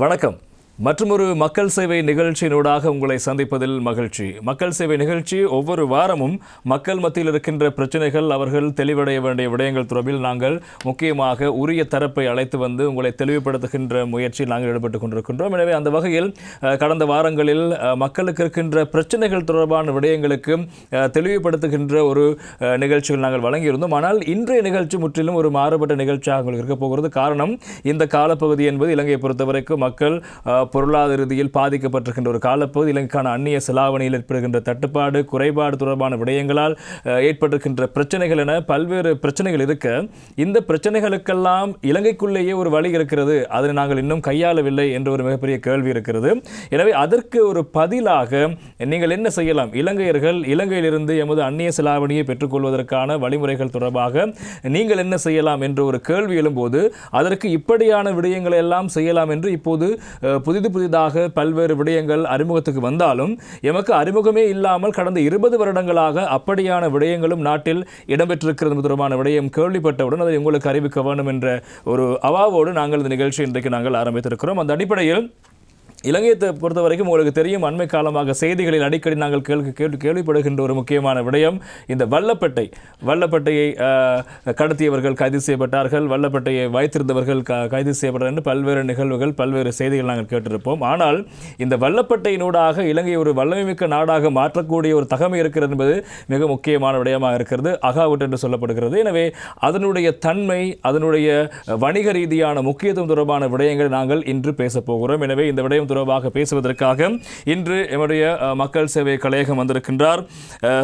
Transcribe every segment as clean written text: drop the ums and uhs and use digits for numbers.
வணக்கம். மற்றொரு மக்கள் சேவை நிகழ்ச்சியினூடாக உங்களை சந்திப்பதில் மகிழ்ச்சி. மக்கள் சேவை நிகழ்ச்சி ஒவ்வொரு வாரமும் மக்கள் மத்தியில் இருக்கின்ற பிரச்சனைகள், அவர்கள் தெளிவடைய வேண்டிய விடயங்கள் தொடர்பில் நாங்கள் முக்கியமாக உரிய தரப்பை அழைத்து வந்து உங்களை தெளிவுபடுத்துகின்ற முயற்சியில் நாங்கள் ஈடுபட்டுக் கொண்டிருக்கின்றோம். எனவே அந்த வகையில் கடந்த வாரங்களில் மக்களுக்கு இருக்கின்ற பிரச்சனைகள் தொடர்பான விடயங்களுக்கு தெளிவுபடுத்துகின்ற ஒரு நிகழ்ச்சிகள் நாங்கள் வழங்கியிருந்தோம். ஆனால் இன்றைய நிகழ்ச்சி முற்றிலும் ஒரு மாறுபட்ட நிகழ்ச்சியாக உங்களுக்கு இருக்க போகிறது. காரணம், இந்த காலப்பகுதி என்பது இலங்கையை பொறுத்தவரைக்கும் மக்கள் பொருளாதார ரீதியில் பாதிக்கப்பட்டிருக்கின்ற ஒரு காலப்பகுதி. இலங்கைக்கான அந்நிய செலாவணியில் ஏற்படுகின்ற தட்டுப்பாடு, குறைபாடு தொடர்பான விடயங்களால் ஏற்பட்டிருக்கின்ற பிரச்சனைகள் என பல்வேறு பிரச்சனைகள் இருக்க, இந்த பிரச்சனைகளுக்கெல்லாம் இலங்கைக்குள்ளேயே ஒரு வழி இருக்கிறது, அதனை நாங்கள் இன்னும் கையாளவில்லை என்ற ஒரு மிகப்பெரிய கேள்வி இருக்கிறது. எனவே அதற்கு ஒரு பதிலாக நீங்கள் என்ன செய்யலாம்? இலங்கையர்கள் இலங்கையிலிருந்து எமது அந்நிய செலாவணியை பெற்றுக்கொள்வதற்கான வழிமுறைகள் தொடர்பாக நீங்கள் என்ன செய்யலாம் என்ற ஒரு கேள்வி எழும்போது, அதற்கு இப்படியான விடயங்களை எல்லாம் செய்யலாம் என்று இப்போது புதிதாக பல்வேறு விடயங்கள் அறிமுகத்துக்கு வந்தாலும், எமக்கு அறிமுகமே இல்லாமல் கடந்த 20 வருடங்களாக அப்படியான விடயங்களும் நாட்டில் இடம்பெற்றிருக்கிறது தொடர்பான விடயம் கேள்விப்பட்டவுடன் அதை உங்களுக்கு அறிவிக்க வேண்டும் என்ற ஒரு அவாவோடு நாங்கள் இந்த நிகழ்ச்சி இன்றைக்கு நாங்கள் ஆரம்பித்திருக்கிறோம். அந்த அடிப்படையில் இலங்கையை பொறுத்த வரைக்கும் உங்களுக்கு தெரியும், அண்மை காலமாக செய்திகளில் அடிக்கடி நாங்கள் கேள்விப்படுகின்ற ஒரு முக்கியமான விடயம் இந்த வல்லப்பட்டையை கடத்தியவர்கள் கைது செய்யப்பட்டார்கள், வல்லப்பட்டையை வைத்திருந்தவர்கள் கைது செய்யப்பட்டார்கள் என்று பல்வேறு நிகழ்வுகள், பல்வேறு செய்திகள் நாங்கள் கேட்டிருப்போம். ஆனால் இந்த வல்லப்பட்டையினூடாக இலங்கை ஒரு வல்லமைமிக்க நாடாக மாற்றக்கூடிய ஒரு தகமை இருக்கிறது என்பது மிக முக்கியமான விடயமாக இருக்கிறது. அகாவுட் என்று சொல்லப்படுகிறது. எனவே அதனுடைய தன்மை, அதனுடைய வணிக ரீதியான முக்கியத்துவம் தொடர்பான விடயங்களை நாங்கள் இன்று பேசப் போகிறோம். எனவே இந்த விடயம் தொடர்பாக பேசுவதற்காக இன்று எம்முடைய மக்கள் சேவை கலையகம் வந்திருக்கின்றார்.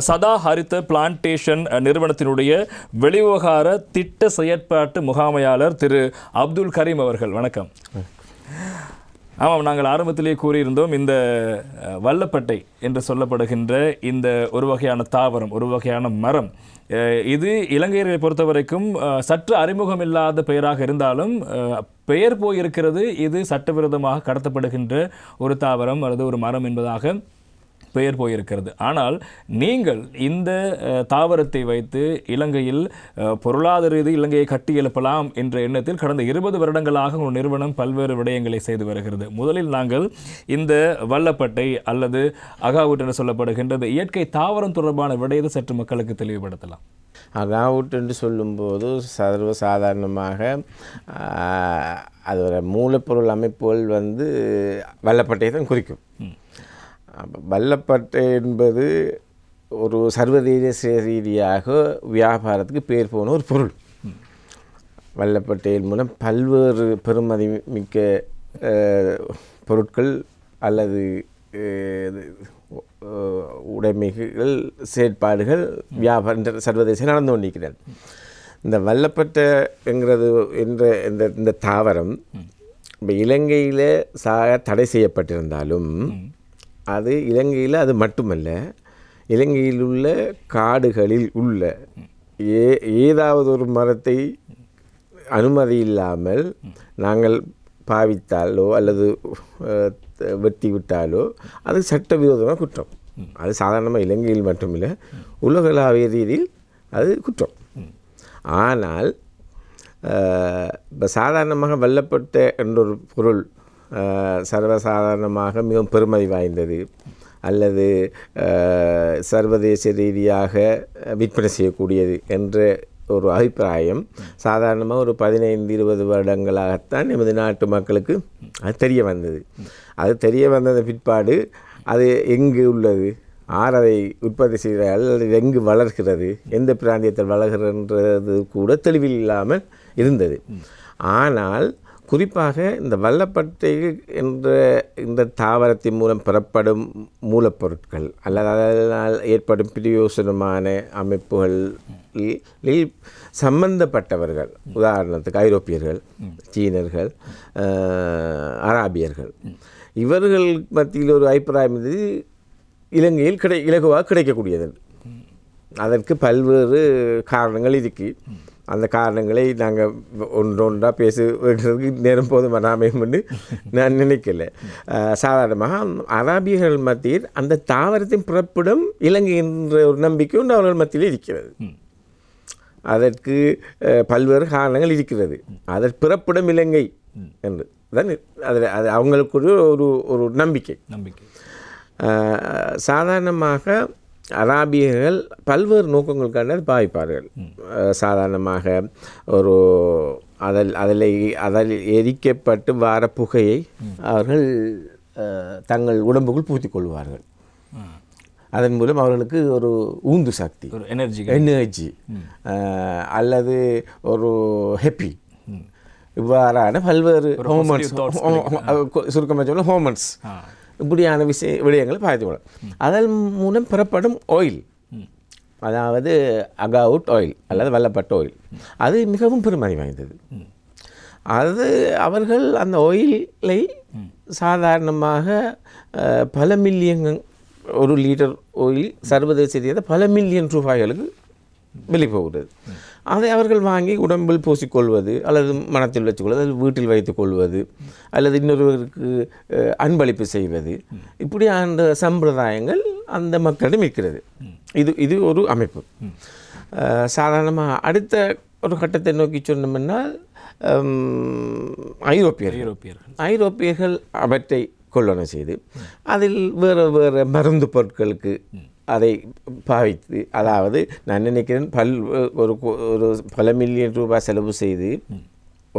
சதா ஹரித பிளான்டேஷன் நிறுவனத்தினுடைய வெளிவிவகார திட்ட செயற்பாட்டு முகாமையாளர் திரு அப்துல் கரீம் அவர்கள். வணக்கம். ஆமாம், நாங்கள் ஆரம்பத்திலேயே கூறியிருந்தோம், இந்த வல்லப்பட்டை என்று சொல்லப்படுகின்ற இந்த ஒரு வகையான தாவரம், ஒரு வகையான மரம், இது இலங்கையர்களை பொறுத்த வரைக்கும் சற்று அறிமுகம் இல்லாத பெயராக இருந்தாலும் பெயர் போயிருக்கிறது. இது சட்டவிரோதமாக கடத்தப்படுகின்ற ஒரு தாவரம் அல்லது ஒரு மரம் என்பதாக பெயர் போயிருக்கிறது. ஆனால் நீங்கள் இந்த தாவரத்தை வைத்து இலங்கையில் பொருளாதார ரீதியில் இலங்கையை கட்டி எழுப்பலாம் என்ற எண்ணத்தில் கடந்த 20 வருடங்களாக ஒரு நிறுவனம் பல்வேறு விடயங்களை செய்து வருகிறது. முதலில் நாங்கள் இந்த வல்லப்பட்டை அல்லது அகாவுட் என்று சொல்லப்படுகின்ற இயற்கை தாவரம் தொடர்பான விடயத்தை சற்று மக்களுக்கு தெளிவுபடுத்தலாம். அகாவுட் என்று சொல்லும்போது சர்வசாதாரணமாக அதோட மூலப்பொருள் அமைப்புகள் வல்லப்பட்டையை தான் குறிக்கும். வல்லப்பட்டை என்பது ஒரு சர்வதேச ரீதியாக வியாபாரத்துக்கு பேர் போன ஒரு பொருள். வல்லப்பட்டையின் மூலம் பல்வேறு பெறுமதி மிக்க பொருட்கள் அல்லது உடைமைகள், செயற்பாடுகள் வியாபார சர்வதேசம் நடந்து கொண்டிருக்கிறது. இந்த வல்லப்பட்டைங்கிறது இந்த தாவரம் இப்போ இலங்கையில் தடை செய்யப்பட்டிருந்தாலும் அது இலங்கையில் அது மட்டுமல்ல, இலங்கையில் உள்ள காடுகளில் உள்ள ஏதாவது ஒரு மரத்தை அனுமதி இல்லாமல் நாங்கள் பாவித்தாலோ அல்லது வெட்டி விட்டாலோ அது சட்டவிரோதமாக குற்றம். அது சாதாரணமாக இலங்கையில் மட்டுமில்லை, உலகளாவிய ரீதியில் அது குற்றம். ஆனால் இப்போ சாதாரணமாக வல்லப்பட்ட என்றொரு பொருள் சர்வசாதாரணமாக மிகவும் பெருமதி வாய்ந்தது அல்லது சர்வதேச ரீதியாக விற்பனை செய்யக்கூடியது என்ற ஒரு அபிப்பிராயம் சாதாரணமாக ஒரு 15-20 வருடங்களாகத்தான் எமது நாட்டு மக்களுக்கு அது தெரிய வந்தது. அது தெரிய வந்தது பிற்பாடு அது எங்கு உள்ளது, ஆர் அதை உற்பத்தி செய்கிறார்கள் அல்லது எங்கு வளர்கிறது, எந்த பிராந்தியத்தில் வளர்கிறன்றது கூட தெளிவில் இல்லாமல் இருந்தது. ஆனால் குறிப்பாக இந்த வல்லப்பட்டை என்ற இந்த தாவரத்தின் மூலம் பெறப்படும் மூலப்பொருட்கள் அல்லது அதனால் ஏற்படும் பிரயோசனமான அமைப்புகளில் சம்பந்தப்பட்டவர்கள், உதாரணத்துக்கு ஐரோப்பியர்கள், சீனர்கள், அராபியர்கள், இவர்கள் மத்தியில் ஒரு அபிப்பிராயம் இலங்கையில் இலகுவாக கிடைக்கக்கூடியது. அதற்கு பல்வேறு காரணங்கள் இருக்குது. அந்த காரணங்களை நாங்கள் ஒன்றொன்றாக பேசுவதற்கு நேரம் போதும் வராமையும் என்று நான் நினைக்கல. சாதாரணமாக அராபியர்கள் மத்தியில் அந்த தாவரத்தின் பிறப்பிடம் இலங்கை என்ற ஒரு நம்பிக்கை ஒன்று அவர்கள் மத்தியில் இருக்கிறது. அதற்கு பல்வேறு காரணங்கள் இருக்கிறது. அதற்கு பிறப்பிடம் இலங்கை என்று தான் அதில் அது அவங்களுக்கு ஒரு ஒரு நம்பிக்கை. சாதாரணமாக அராபியர்கள் பல்வேறு நோக்கங்களுக்கான பாவிப்பார்கள். சாதாரணமாக ஒரு அதில் எரிக்கப்பட்டு வார புகையை அவர்கள் தங்கள் உடம்புக்குள் பூத்திக் கொள்வார்கள். அதன் மூலம் அவர்களுக்கு ஒரு ஊந்து சக்தி, எனர்ஜி அல்லது ஒரு ஹெப்பி, இவ்வாறான பல்வேறு ஹோமன்ஸ், சுருக்கமாக சொல்ல ஹோமன்ஸ், இப்படியான விடயங்களை பார்த்துக்கொள்ளும். அதன் மூலம் பெறப்படும் ஆயில், அதாவது அகாவுட் ஆயில் அல்லது வல்லப்பட்ட ஆயில், அது மிகவும் பெருமதி வாய்ந்தது. அது அவர்கள் அந்த ஆயிலை சாதாரணமாக பல மில்லியன், ஒரு லிட்டர் ஆயில் சர்வதேச ரீதியாக பல மில்லியன் ரூபாய்களுக்கு விலை போகிறது. அதை அவர்கள் வாங்கி உடம்பில் பூசிக்கொள்வது அல்லது மனத்தில் வச்சுக்கொள்வது அல்லது வீட்டில் வைத்துக் கொள்வது அல்லது இன்னொருவருக்கு அன்பளிப்பு செய்வது, இப்படி அந்த சம்பிரதாயங்கள் அந்த மக்களிடம் இருக்கிறது. இது ஒரு அமைப்பு. சாதாரணமாக அடுத்த ஒரு கட்டத்தை நோக்கி சொன்னோம்னால் ஐரோப்பியர்கள் அவற்றை கொள்ளணும் செய்து அதில் வேறு மருந்து பொருட்களுக்கு அதை பாவித்து, அதாவது நான் நினைக்கிறேன் ஒரு பல மில்லியன் ரூபாய் செலவு செய்து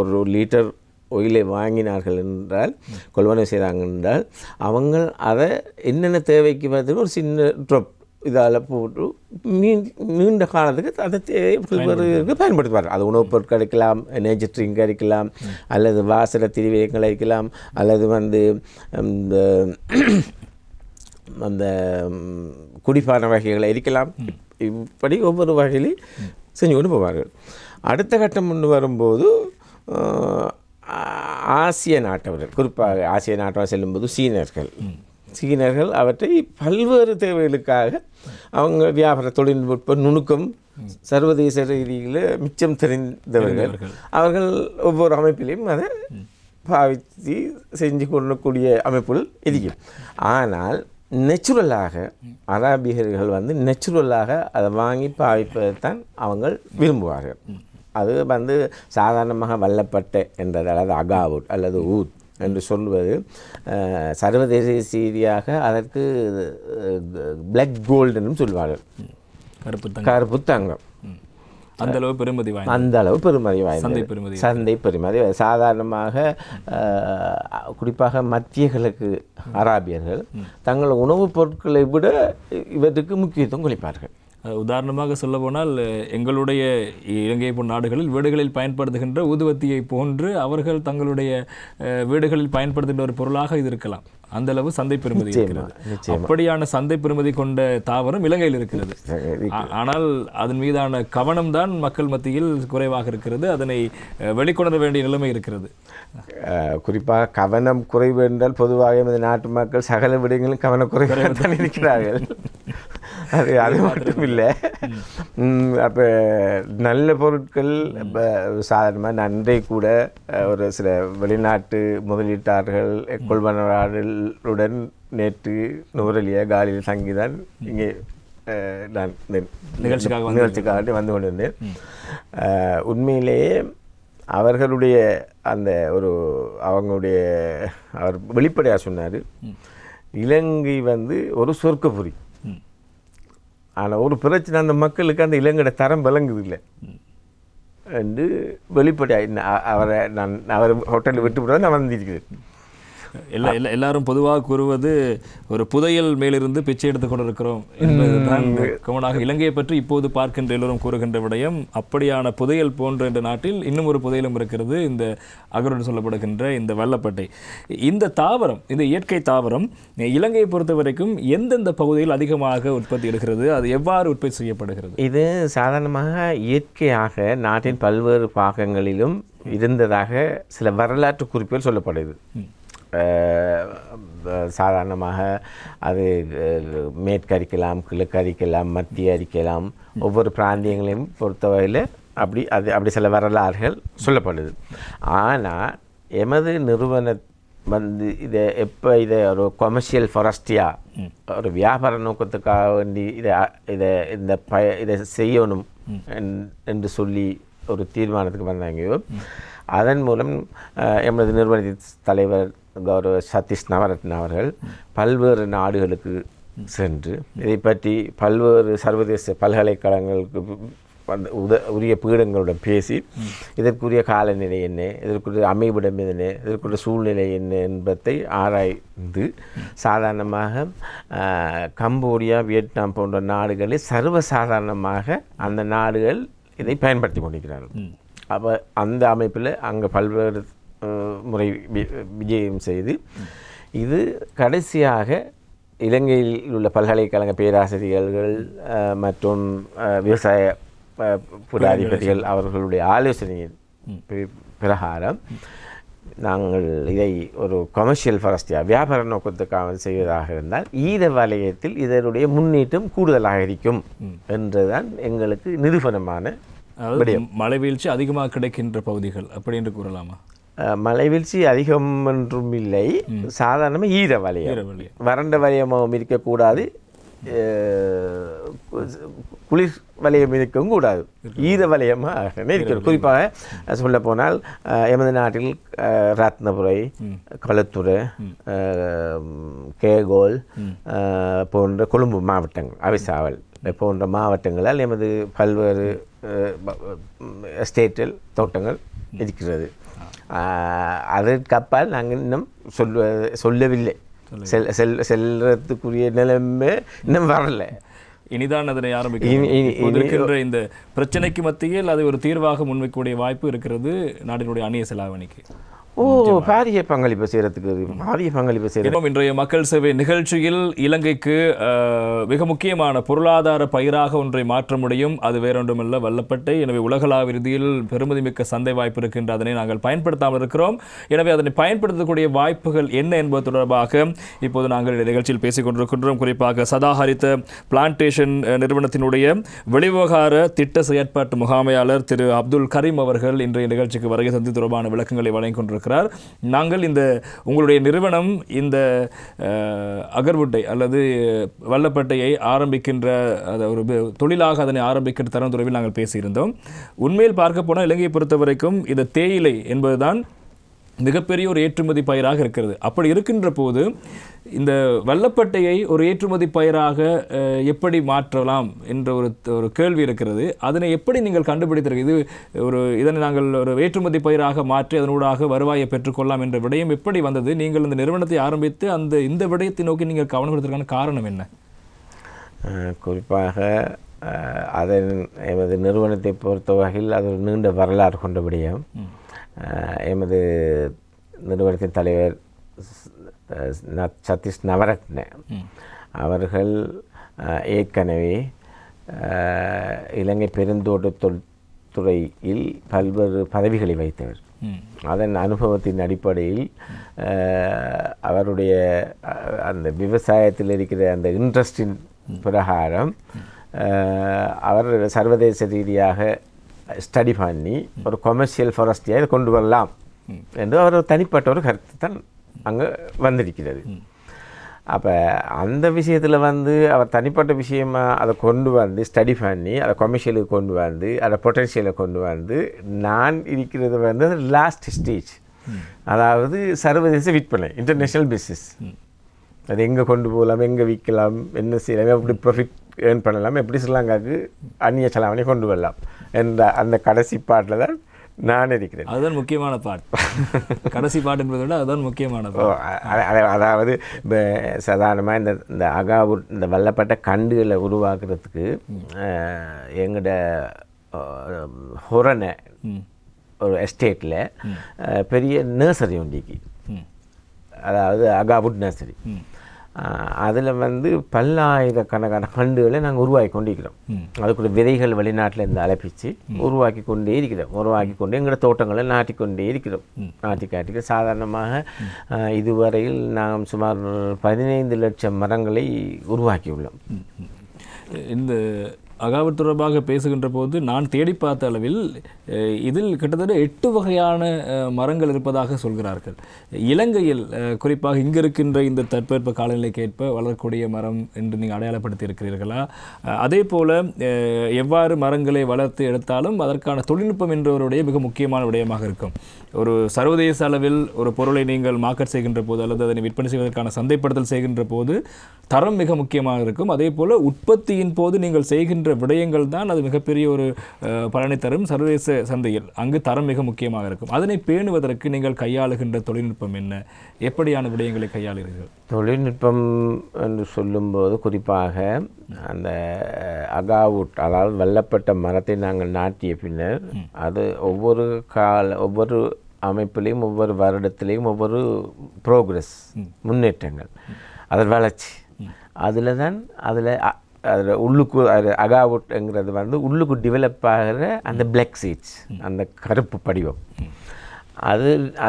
ஒரு லிட்டர் ஆயிலை வாங்கினார்கள் என்றால், கொள்வனை செய்தாங்க என்றால், அவங்க அதை என்னென்ன தேவைக்கு பார்த்து ஒரு சின்ன ட்ராப் இதால் போட்டு நீண்ட காலத்துக்கு அதை தேவைக்கு பயன்படுத்துவார்கள். அது உணவுப் பொருட்கள் இருக்கலாம், எனர்ஜி ட்ரிங்க் இருக்கலாம், அல்லது வாசல திரிவியங்கள் இருக்கலாம், அல்லது இந்த அந்த குடிப்பான வகைகளை இருக்கலாம். இப்படி ஒவ்வொரு வகையிலையும் செஞ்சு கொண்டு போவார்கள். அடுத்த கட்டம் கொண்டு வரும்போது ஆசிய நாட்டவர்கள், குறிப்பாக ஆசிய நாட்டவர் செல்லும்போது சீனர்கள் அவற்றை பல்வேறு தேவைகளுக்காக அவங்க வியாபார தொழில்நுட்ப நுணுக்கம் சர்வதேச ரீதியில் மிச்சம் தெரிந்தவர்கள். அவர்கள் ஒவ்வொரு அமைப்பிலையும் அதை பாவித்து செஞ்சு கொள்ளக்கூடிய அமைப்புகள் இருக்கும். ஆனால் நேச்சுரலாக அராபியர்கள் நேச்சுரலாக அதை வாங்கி பாவிப்பதைத்தான் அவங்க விரும்புவார்கள். அது சாதாரணமாக வல்லப்பட்ட என்றது அல்லது அகாவுட் அல்லது ஊத் என்று சொல்வது சர்வதேச ரீதியாக அதற்கு பிளாக் கோல்டுன்னு சொல்வார்கள், கருப்பு தங்கம். அந்த அளவு பெருமதி வாய்ந்தது, சந்தை பெருமதி. சாதாரணமாக குறிப்பாக மத்திய கிழக்கு அராபியர்கள் தங்கள் உணவுப் பொருட்களை விட இவற்றுக்கு முக்கியத்துவம் கொடுப்பார்கள். உதாரணமாக சொல்ல போனால், எங்களுடைய இலங்கை போன்ற நாடுகளில் வீடுகளில் பயன்படுத்துகின்ற ஊதுவத்தியை போன்று அவர்கள் தங்களுடைய வீடுகளில் பயன்படுத்துகின்ற ஒரு பொருளாக இது இருக்கலாம். அந்த அளவு சந்தை பெறுமதி இருக்கிறது. அப்படியான சந்தை பெறுமதி கொண்ட தாவரம் இலங்கையில் இருக்கிறது. ஆனால் அதன் மீதான கவனம் தான் மக்கள் மத்தியில் குறைவாக இருக்கிறது. அதனை வெளிக்கொணர வேண்டிய நிலைமை இருக்கிறது. குறிப்பாக கவனம் குறைவு என்றால் பொதுவாக இந்த நாட்டு மக்கள் சகல விடயங்களும் கவனக்குறைவாக தான் இருக்கிறார்கள். அது மட்டும் இல்லை. அப்போ நல்ல பொருட்கள் சாதாரணமாக நன்றை கூட ஒரு சில வெளிநாட்டு முதலீட்டாளர்கள் கொள்வனர்களுடன் நேற்று நூறலியா காலியில் தங்கிதான் இங்கே நான் நிகழ்ச்சிக்காக வந்து கொண்டிருந்தேன். உண்மையிலேயே அவர்களுடைய அந்த அவங்களுடைய அவர் வெளிப்படையாக சொன்னார், இலங்கை ஒரு சொர்க்கபுரி. ஆனால் ஒரு பிரச்சனை, அந்த மக்களுக்கு அந்த இலங்கையோட தரம் விளங்குது இல்லை என்று வெளிப்படையாக அவர் ஹோட்டலில் விட்டு நான் வந்திருக்கிறேன். எல்லாரும் பொதுவாக கூறுவது ஒரு புதையல் மேலிருந்து பிச்சை எடுத்துக் கொண்டிருக்கிறோம் என்பதுதான் கவனாக இலங்கையை பற்றி இப்போது பார்க்கின்ற எல்லோரும் கூறுகின்ற விடயம். அப்படியான புதையல் போன்ற இந்த நாட்டில் இன்னும் ஒரு புதையலும் இருக்கிறது, இந்த அகரோடு சொல்லப்படுகின்ற இந்த வல்லப்பட்டை. இந்த தாவரம், இந்த இயற்கை தாவரம் இலங்கையை பொறுத்த வரைக்கும் எந்தெந்த பகுதியில் அதிகமாக உற்பத்தி எடுக்கிறது, அது எவ்வாறு உற்பத்தி செய்யப்படுகிறது? இது சாதாரணமாக இயற்கையாக நாட்டின் பல்வேறு பாகங்களிலும் இருந்ததாக சில வரலாற்று குறிப்புகள் சொல்லப்படுது. சாதாரணமாக அது மேற்கு அரிக்கலாம், கிழக்கு அரிக்கலாம், மத்திய அரிக்கலாம், ஒவ்வொரு பிராந்தியங்களையும் பொறுத்தவரையில் அப்படி சில வரலாறுகள் சொல்லப்படுது. ஆனால் எமது நிறுவனம் இதை ஒரு கொமர்ஷியல் ஃபாரஸ்டியா, ஒரு வியாபார நோக்கத்துக்காக வேண்டி இதை செய்யணும் என்று சொல்லி ஒரு தீர்மானத்துக்கு வந்தாங்க. அதன் மூலம் எமது நிறுவனத்தின் தலைவர் கௌரவ சதீஷ் நவரத்ன அவர்கள் பல்வேறு நாடுகளுக்கு சென்று இதை பற்றி பல்வேறு சர்வதேச பல்கலைக்கழகங்களுக்கு உரிய பீடங்களுடன் பேசி இதற்குரிய காலநிலை என்ன, இதற்குரிய அமைவிடம் என்ன, இதற்குரிய சூழ்நிலை என்ன என்பதை ஆராய்ந்து சாதாரணமாக கம்போடியா, வியட்நாம் போன்ற நாடுகளில் சர்வசாதாரணமாக அந்த நாடுகள் இதை பயன்படுத்தி கொண்டிருக்கிறார்கள். அப்போ அந்த அமைப்பில் அங்கே பல்வேறு முறை விஜயம் செய்து இது கடைசியாக இலங்கையில் உள்ள பல்கலைக்கழக பேராசிரியர்கள் மற்றும் விவசாய புராதிபதிகள் அவர்களுடைய ஆலோசனையின் பிரகாரம் நாங்கள் இதை ஒரு கமர்ஷியல் ஃபாரஸ்டியாக வியாபார நோக்கத்துக்காக செய்வதாக இருந்தால் ஈர வலயத்தில் இதனுடைய முன்னேற்றம் கூடுதலாக இருக்கும் என்றுதான் எங்களுக்கு நிரூபணமான மழை வீழ்ச்சி அதிகமாக கிடைக்கின்ற பகுதிகள் அப்படி என்று கூறலாமா? மழை வீழ்ச்சி அதிகம் என்றும் இல்லை, சாதாரணமாக ஈர வலயம், வறண்ட வலயமாகவும் இருக்கக்கூடாது, குளிர் வலயம் இருக்கவும் கூடாது, ஈர வலயமாக இருக்கிறது. குறிப்பாக சொல்ல போனால் எமது நாட்டில் ரத்னபுரை, களுத்துறை, கேகோல் போன்ற கொழும்பு மாவட்டங்கள், அவிசாவல் போன்ற மாவட்டங்களால் எமது பல்வேறு எஸ்டேட்டில் தோட்டங்கள் இருக்கிறது. அதற்கப்பால் நாங்கள் இன்னும் சொல்லவில்லை, செல்றதுக்குரிய நிலைமை இன்னும் வரல. இனிதான் அதனை ஆரம்பிக்கின்ற இந்த பிரச்சனைக்கு மத்தியில் அது ஒரு தீர்வாக முன்வைக்கக்கூடிய வாய்ப்பு இருக்கிறது நாட்டினுடைய அந்நிய செலாவணிக்கு. பாரிய பங்களிப்பு செய்யறதுக்கு இன்றைய மக்கள் சேவை நிகழ்ச்சியில் இலங்கைக்கு மிக முக்கியமான பொருளாதார பயிராக ஒன்றை மாற்ற முடியும், அது வேறொன்றுமல்ல வல்லப்பட்டை. எனவே உலகளாவிய ரீதியில் பெருமதிமிக்க சந்தை வாய்ப்பு இருக்கின்ற அதனை நாங்கள் பயன்படுத்தாமல் இருக்கிறோம். எனவே அதனை பயன்படுத்தக்கூடிய வாய்ப்புகள் என்ன என்பது தொடர்பாக இப்போது நாங்கள் இந்த நிகழ்ச்சியில் பேசிக் கொண்டிருக்கின்றோம். குறிப்பாக சதாஹரித பிளான்டேஷன் நிறுவனத்தினுடைய வெளிவிவகார திட்ட செயற்பாட்டு முகாமையாளர் திரு அப்துல் கரீம் அவர்கள் இன்றைய நிகழ்ச்சிக்கு வருகை தந்து தொடர்பான விளக்கங்களை வழங்கிக் கொண்டிருக்கிறார். நாங்கள் இந்த உங்களுடைய நிறுவனம் இந்த அகர்வுட்டை அல்லது வல்லப்பட்டையை ஆரம்பிக்கின்ற ஒரு தொழிலாக அதனை ஆரம்பிக்கின்ற தரம் தொடர்பில் நாங்கள் பேசியிருந்தோம். உண்மையில் பார்க்க போனால் இலங்கையை பொறுத்த வரைக்கும் இந்த தேயிலை என்பதுதான் மிகப்பெரிய ஒரு ஏற்றுமதி பயிராக இருக்கிறது. அப்படி இருக்கின்ற போது இந்த வல்லப்பட்டையை ஒரு ஏற்றுமதி பயிராக எப்படி மாற்றலாம் என்ற ஒரு கேள்வி இருக்கிறது. அதனை எப்படி நீங்கள் கண்டுபிடித்தீர்கள்? இதனை நாங்கள் ஒரு ஏற்றுமதி பயிராக மாற்றி அதனூடாக வருவாயை பெற்றுக்கொள்ளலாம் என்ற விடயம் எப்படி வந்தது? நீங்கள் இந்த நிறுவனத்தை ஆரம்பித்து இந்த விடயத்தை நோக்கி நீங்கள் கவனம் கொடுத்ததற்கான காரணம் என்ன? குறிப்பாக அதன் எமது நிறுவனத்தை பொறுத்த வகையில் அது ஒரு நீண்ட வரலாறு கொண்ட விடயம். எமது நிறுவனத்தின் தலைவர் சதீஷ் நவரத்ன அவர்கள் ஏற்கனவே இலங்கை பெருந்தோட்ட துறையில் பல்வேறு பதவிகளை வைத்தவர். அதன் அனுபவத்தின் அடிப்படையில் அவருடைய அந்த விவசாயத்தில் இருக்கிற அந்த இன்ட்ரெஸ்டின் பிரகாரம் அவர் சர்வதேச ரீதியாக ஸ்டடி பண்ணி ஒரு கமர்ஷியல் ஃபாரஸ்டியாக இதை கொண்டு வரலாம் என்று அவர் தனிப்பட்ட ஒரு கருத்து தான் அங்கே வந்திருக்கிறது. அப்போ அந்த விஷயத்தில் அவர் தனிப்பட்ட விஷயமாக அதை கொண்டு வந்து ஸ்டடி பண்ணி அதை கமர்ஷியலுக்கு கொண்டு வந்து அதை பொட்டன்ஷியலை கொண்டு வந்து நான் இருக்கிறது லாஸ்ட் ஸ்டேஜ், அதாவது சர்வதேச விற்பனை, இன்டர்நேஷ்னல் பிஸ்னஸ். அது எங்கே கொண்டு போகலாம், எங்கே விற்கலாம், என்ன செய்யலாம், எப்படி ப்ராஃபிட் ஏர்ன் பண்ணலாம், எப்படி ஸ்ரீலங்காவுக்கு அந்நிய செலாவணி கொண்டு வரலாம் என்ற அந்த கடைசி பாட்டில் தான் நான் இருக்கிறேன். அதுதான் முக்கியமான பாட்டு. கடைசி பாட்டு என்பதை விட அதுதான் முக்கியமான அதாவது இப்போ சாதாரணமாக இந்த அகாவுட் இந்த வல்லப்பட்ட கண்டுகளை உருவாக்குறதுக்கு எங்களோட ஹொரனை ஒரு எஸ்டேட்டில் பெரிய நர்சரி உண்டிக்கு, அதாவது அகாவுட் நர்சரி, அதில் பல்லாயிரக்கணக்கான கண்டுகளை நாங்கள் உருவாக்கி கொண்டிருக்கிறோம். அதுக்குள்ள விதைகள் வெளிநாட்டில் இருந்து அழைப்பிச்சு உருவாக்கி கொண்டே இருக்கிறோம். எங்களோட தோட்டங்களை நாட்டிக்கொண்டே இருக்கிறோம். நாட்டிக்காட்டிக்க சாதாரணமாக இதுவரையில் நாம் சுமார் 15 லட்சம் மரங்களை உருவாக்கியுள்ளோம். இந்த அகாவட் தொடர்பாக பேசுகின்ற போது நான் தேடி பார்த்த அளவில் இதில் கிட்டத்தட்ட 8 வகையான மரங்கள் இருப்பதாக சொல்கிறார்கள். இலங்கையில் குறிப்பாக இங்கு இருக்கின்ற இந்த தட்பவெப்ப காலநிலைக்கு ஏற்ப வளரக்கூடிய மரம் என்று நீங்கள் அடையாளப்படுத்தி இருக்கிறீர்களா? அதே போல எவ்வாறு மரங்களை வளர்த்து எடுத்தாலும் அதற்கான தொழில்நுட்பம் என்றவருடைய மிக முக்கியமான விடயமாக இருக்கும். ஒரு சர்வதேச அளவில் ஒரு பொருளை நீங்கள் மார்க்கெட் செய்கின்ற போது அல்லது அதனை விற்பனை செய்வதற்கான சந்தைப்படுத்தல் செய்கின்ற போது தரம் மிக முக்கியமாக இருக்கும். அதே போல் உற்பத்தியின் போது நீங்கள் செய்கின்ற விடயங்கள் தான் அது மிகப்பெரிய ஒரு பலனை தரும். சர்வதேச சந்தையில் அங்கு தரம் மிக முக்கியமாக இருக்கும். அதனை பேணுவதற்கு நீங்கள் கையாளுகின்ற தொழில்நுட்பம் என்ன? எப்படியான விடயங்களை கையாளுகிறீர்கள்? தொழில்நுட்பம் என்று சொல்லும்போது குறிப்பாக அந்த அகாவுட், அதாவது வெல்லப்பட்ட மரத்தை நாங்கள் நாட்டிய பின்னர் அது ஒவ்வொரு அமைப்பிலையும் ஒவ்வொரு வருடத்திலையும் ஒவ்வொரு ப்ரோக்ரஸ், முன்னேற்றங்கள், அதன் வளர்ச்சி, அதில் உள்ளுக்கு அகாவுட்ங்கிறது வந்து உள்ளுக்கு டெவலப் ஆகிற அந்த பிளாக் சீட்ஸ், அந்த கருப்பு படிவம்,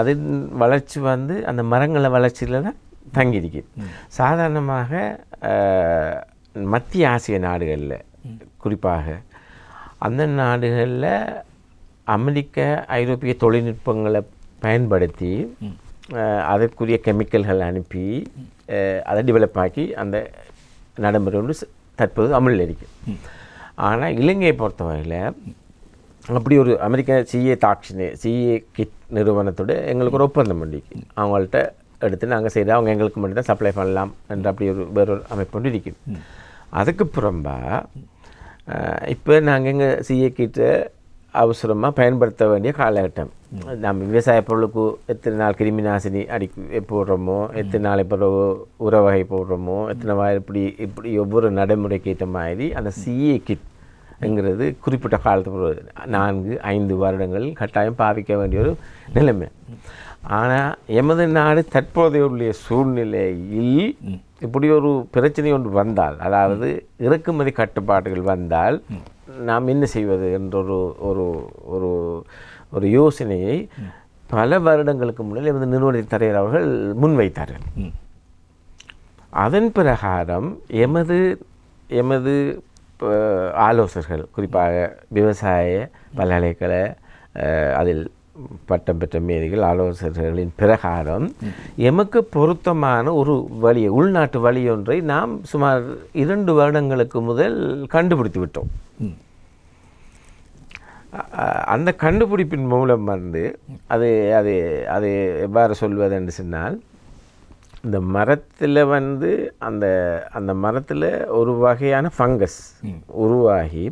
அதன் வளர்ச்சி வந்து அந்த மரங்கள வளர்ச்சியில் தான் தங்கியிருக்கு. சாதாரணமாக மத்திய ஆசிய நாடுகளில், குறிப்பாக அந்த நாடுகளில் அமெரிக்க ஐரோப்பிய தொழில்நுட்பங்களை பயன்படுத்தி அதற்குரிய கெமிக்கல்கள் அனுப்பி அதை டெவலப் ஆக்கி அந்த நடைமுறை ஒன்று தற்போது அமலில் இருக்கு. ஆனால் இலங்கையை பொறுத்தவரையில் அப்படி ஒரு அமெரிக்க சிஏ கிட் நிறுவனத்தோடு எங்களுக்கு ஒரு ஒப்பந்தம் பண்ணிக்கு. அவங்கள்ட்ட எடுத்து நாங்கள் செய்து அவங்க எங்களுக்கு மட்டும்தான் சப்ளை பண்ணலாம் என்ற அப்படி வேறொரு அமைப்பு ஒன்று இருக்குது. அதுக்கு புறம்பா இப்போ நாங்கள் எங்கள் சிஏ கிட்டை அவசரமாக பயன்படுத்த வேண்டிய காலகட்டம். நம்ம விவசாய பொருளுக்கு எத்தனை நாள் கிருமி நாசினி போடுறோமோ, எத்தனை நாள் இப்போ உர வகை போடுறோமோ, எத்தனை இப்படி ஒவ்வொரு நடைமுறைக்கு ஏற்ற மாதிரி அந்த சிஏ கிட்ங்கிறது குறிப்பிட்ட காலத்துக்கு 4-5 வருடங்கள் கட்டாயம் பாவிக்க வேண்டிய ஒரு நிலைமை. ஆனால் எமது நாடு தற்போதைய சூழ்நிலையில் இப்படி ஒரு பிரச்சனை ஒன்று வந்தால், அதாவது இறக்குமதி கட்டுப்பாடுகள் வந்தால் நாம் என்ன செய்வது என்ற ஒரு யோசனையை பல வருடங்களுக்கு முன்னால் எமது நிறுவனத்தின் தலைவர் அவர்கள் முன்வைத்தார்கள். அதன் பிரகாரம் எமது ஆலோசகர்கள், குறிப்பாக விவசாய பல்கலைக்கழக அதில் பட்டம் பெற்ற மேதிகள் ஆலோசகர்களின் பிரகாரம் எமக்கு பொருத்தமான ஒரு வழியை, உள்நாட்டு வழியொன்றை நாம் சுமார் 2 வருடங்களுக்கு முதல் கண்டுபிடித்து விட்டோம். அந்த கண்டுபிடிப்பின் மூலம் வந்து அது அது அது எவ்வாறு சொல்வது என்று சொன்னால், இந்த மரத்தில் வந்து அந்த மரத்தில் ஒரு வகையான ஃபங்கஸ் உருவாகி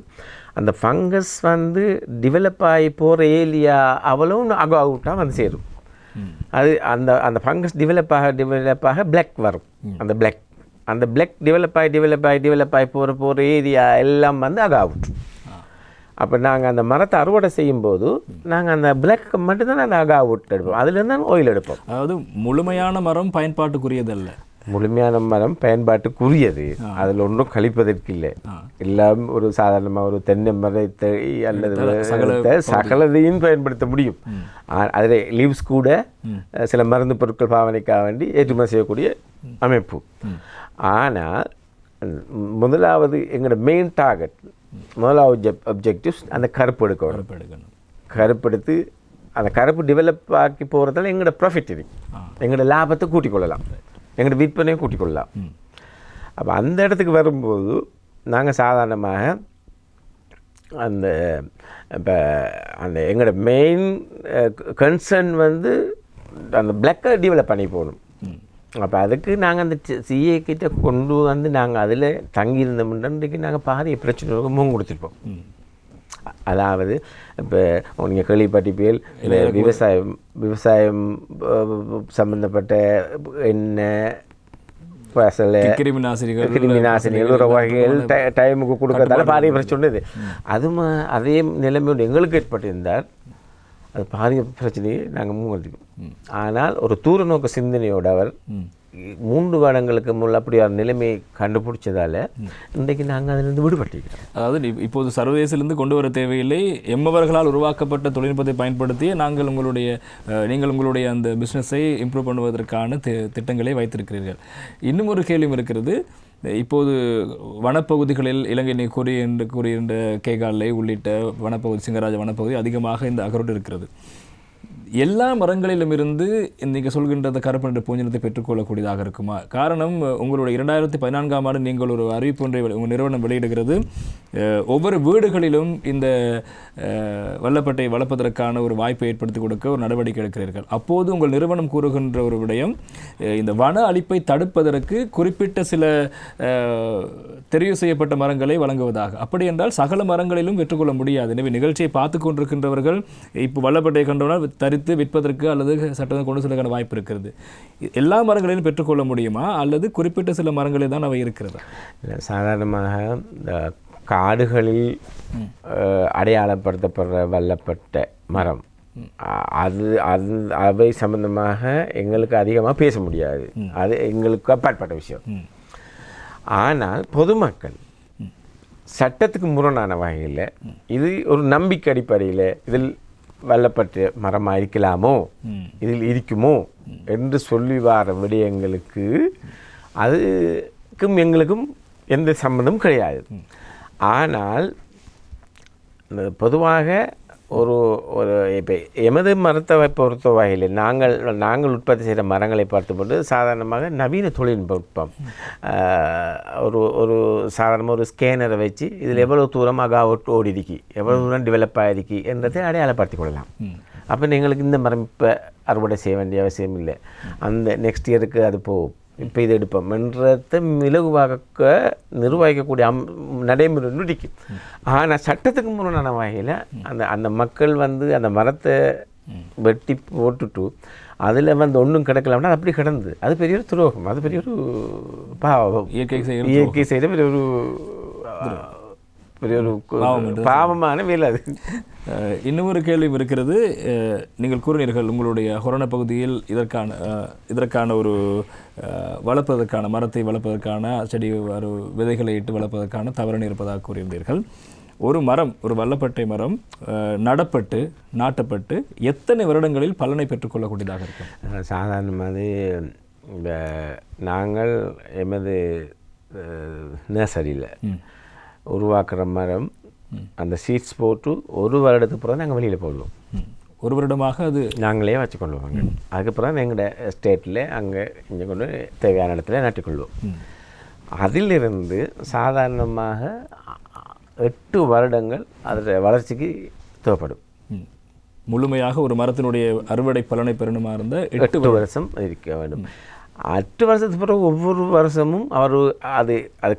அந்த ஃபங்கஸ் வந்து டெவலப் ஆகி போகிற ஏரியா அவ்வளவும் அகாவுட்டாக வந்து சேரும். அது அந்த ஃபங்கஸ் டெவலப் ஆக பிளாக் வரும். அந்த பிளாக் டெவலப் ஆகி போகிற ஏரியா எல்லாம் வந்து அகாவுட். அப்போ நாங்கள் அந்த மரத்தை அறுவடை செய்யும்போது நாங்கள் அந்த பிளாக் மட்டும்தான் அந்த அகாவுட் எடுப்போம், அதுலேருந்து தான் ஆயில் எடுப்போம். அதாவது முழுமையான மரம் பயன்பாட்டுக்குரியதல்ல. முழுமையான மரம் பயன்பாட்டுக்குரியது, அதில் ஒன்றும் கழிப்பதற்கு இல்லை. எல்லாம் ஒரு சாதாரணமாக ஒரு தென்னை மரத்தை அல்லது சகலதையும் பயன்படுத்த முடியும். அதில் லீவ்ஸ் கூட சில மருந்து பொருட்கள் பாவனைக்காக வேண்டி ஏற்றுமதி செய்யக்கூடிய அமைப்பு. ஆனால் முதலாவது எங்களோட மெயின் டார்கெட், முதலாவது அப்ஜெக்டிவ்ஸ் அந்த கருப்பு எடுக்கணும். கருப்பெடுத்து அந்த கருப்பு டெவலப் ஆக்கி போகிறதால எங்களோட ப்ராஃபிட் இருக்கு, எங்களோட லாபத்தை கூட்டிக் கொள்ளலாம், எங்களோட விற்பனையை கூட்டிக் கொள்ளலாம். அப்போ அந்த இடத்துக்கு வரும்போது நாங்கள் சாதாரணமாக இப்போ எங்களோட மெயின் கன்சர்ன் வந்து அந்த பிளாக்கை டெவலப் பண்ணி போகணும். அப்போ அதுக்கு நாங்கள் அந்த சிஏ கிட்ட கொண்டு வந்து நாங்கள் அதில் தங்கியிருந்தோம்ன்றதுக்கு நாங்கள் பாரிய பிரச்சனைகளுக்கு முகம் கொடுத்துருப்போம். அதாவது இப்போ நீங்கள் கேள்விப்பட்டிப்பீர்கள், இந்த விவசாயம் சம்பந்தப்பட்ட எண்ணெய், கிருமி நாசினிகள் ஒரு வகைகள் டைமுக்கு கொடுக்கறதால பாரிய பிரச்சனை இது. அதே நிலைமையோடு எங்களுக்கு ஏற்பட்டிருந்தால் அது பாரிய பிரச்சனையை நாங்கள் முன்வந்திருக்கோம். ஆனால் ஒரு தூர நோக்க சிந்தனையோடு அவர் 3 வருடங்களுக்கு முன் அப்படியான நிலைமையை கண்டுபிடிச்சதால இன்றைக்கு நாங்கள் அதிலிருந்து விடுபட்டிருக்கிறோம். அதாவது இப்போது சர்வதேசிலிருந்து கொண்டு வர தேவையில்லை, எம்மவர்களால் உருவாக்கப்பட்ட தொழில்நுட்பத்தை பயன்படுத்தி நீங்கள் உங்களுடைய அந்த பிஸ்னஸை இம்ப்ரூவ் பண்ணுவதற்கான திட்டங்களை வைத்திருக்கிறீர்கள். இன்னும் ஒரு கேள்வி இருக்கிறது. இப்போது வனப்பகுதிகளில் இலங்கை நீ கூறிய கேகாலை உள்ளிட்ட வனப்பகுதி, சிங்கராஜ வனப்பகுதி அதிகமாக இந்த அகரோடு இருக்கிறது. எல்லா மரங்களிலும் இருந்து நீங்கள் சொல்கின்ற அந்த கருப்பு பூஞ்சனத்தை பெற்றுக்கொள்ளக்கூடியதாக இருக்குமா? காரணம், உங்களுடைய 2014ஆம் ஆண்டு நீங்கள் ஒரு அறிவிப்பு ஒன்றை உங்கள் நிறுவனம் வெளியிடுகிறது. ஒவ்வொரு வீடுகளிலும் இந்த வல்லப்பட்டை வளர்ப்பதற்கான ஒரு வாய்ப்பை ஏற்படுத்தி கொடுக்க ஒரு நடவடிக்கை எடுக்கிறீர்கள். அப்போது உங்கள் நிறுவனம் கூறுகின்ற ஒரு விடயம், இந்த வன அழிப்பை தடுப்பதற்கு குறிப்பிட்ட சில தெரிவு செய்யப்பட்ட மரங்களை வழங்குவதாக. அப்படி என்றால் சகல மரங்களிலும் பெற்றுக்கொள்ள முடியாது. எனவே நிகழ்ச்சியை பார்த்து கொண்டிருக்கின்றவர்கள் இப்போ வல்லப்பட்டையை கண்டோனால் தரித்து விற்பதற்கு அல்லது சட்டத்தை கொண்டு செல்வதற்கான வாய்ப்பு இருக்கிறது. எல்லா மரங்களிலும் பெற்றுக்கொள்ள முடியுமா அல்லது குறிப்பிட்ட சில மரங்களில் தான் அவை இருக்கிறதா? சாதாரணமாக காடுகளில் அடையாளப்படுத்தப்படுற வல்லப்பட்ட மரம் அவை சம்பந்தமாக எங்களுக்கு அதிகமாக பேச முடியாது. அது எங்களுக்கு அப்பாற்பட்ட விஷயம். ஆனால் பொதுமக்கள் சட்டத்துக்கு முரணான வகையில் இது ஒரு நம்பிக்கை அடிப்படையில் இதில் வல்லப்பட்ட மரமாக இருக்கலாமோ, இதில் இருக்குமோ என்று சொல்லி வர விடயங்களுக்கு அதுக்கும் எங்களுக்கும் எந்த சம்மந்தமும் கிடையாது. ஆனால் பொதுவாக ஒரு இப்போ எமது மரத்தை பொறுத்த வகையில் நாங்கள் உற்பத்தி செய்கிற மரங்களை பார்த்துக்கொண்டு சாதாரணமாக நவீன தொழில்நுட்பம் ஒரு சாதாரணமாக ஒரு ஸ்கேனரை வச்சு இதில் எவ்வளோ தூரம் ஓடி இருக்கி, எவ்வளோ தூரம் டெவலப் ஆகிருக்கி என்றதை அடையாளப்படுத்தி கொள்ளலாம். அப்போ எங்களுக்கு இந்த மரம் இப்போ அறுவடை செய்ய வேண்டிய அவசியம் இல்லை. அந்த நெக்ஸ்ட் இயருக்கு அது போகும், இப்போ இதை எடுப்போம் என்றதை மிளகுவாக நிர்வகிக்கக்கூடிய நடைமுறை நுடிக்கும். ஆனால் சட்டத்துக்கு முரணான வகையில் அந்த மக்கள் அந்த மரத்தை வெட்டி போட்டுட்டு அதில் ஒன்றும் கிடக்கலாம்னா அப்படி கிடந்து அது பெரிய ஒரு துரோகம், அது பெரிய ஒரு பாவம், இயற்கை செய்த பெரிய ஒரு பாவமான வேலை அது. இன்னொரு கேள்வி இருக்கிறது. நீங்கள் கூறினீர்கள் உங்களுடைய ஹொரண பகுதியில் இதற்கான ஒரு வளர்ப்பதற்கான மரத்தை வளர்ப்பதற்கான செடி விதைகளை இட்டு வளர்ப்பதற்கான தவறு இருப்பதாக கூறியிருந்தீர்கள். ஒரு மரம், ஒரு வல்லப்பட்டை மரம் நடப்பட்டு நாட்டப்பட்டு எத்தனை வருடங்களில் பலனை பெற்றுக்கொள்ளக்கூடியதாக இருக்கும்? சாதாரணமாக இந்த நாங்கள் எமது நர்சரியில் உருவாக்குற மரம் அந்த சீட்ஸ் போட்டு ஒரு வருடத்துக்கு பிறகு நாங்கள் வெளியில் போடுவோம். ஒரு வருடமாக அது நாங்களே வச்சுக்கொள்ளுவாங்க. அதுக்கப்புறம் எங்களோட ஸ்டேட்டில் அங்கே இங்கே கொண்டு தேவையான இடத்துல நட்டுக்கொள்வோம். அதிலிருந்து சாதாரணமாக 8 வருடங்கள் அதோட வளர்ச்சிக்கு தேவைப்படும். முழுமையாக ஒரு மரத்தினுடைய அறுவடை பலனை பெறணுமா இருந்தால் 8 வருஷம் இருக்க வேண்டும். 8 வருஷத்துக்கு பிறகு ஒவ்வொரு வருஷமும் அது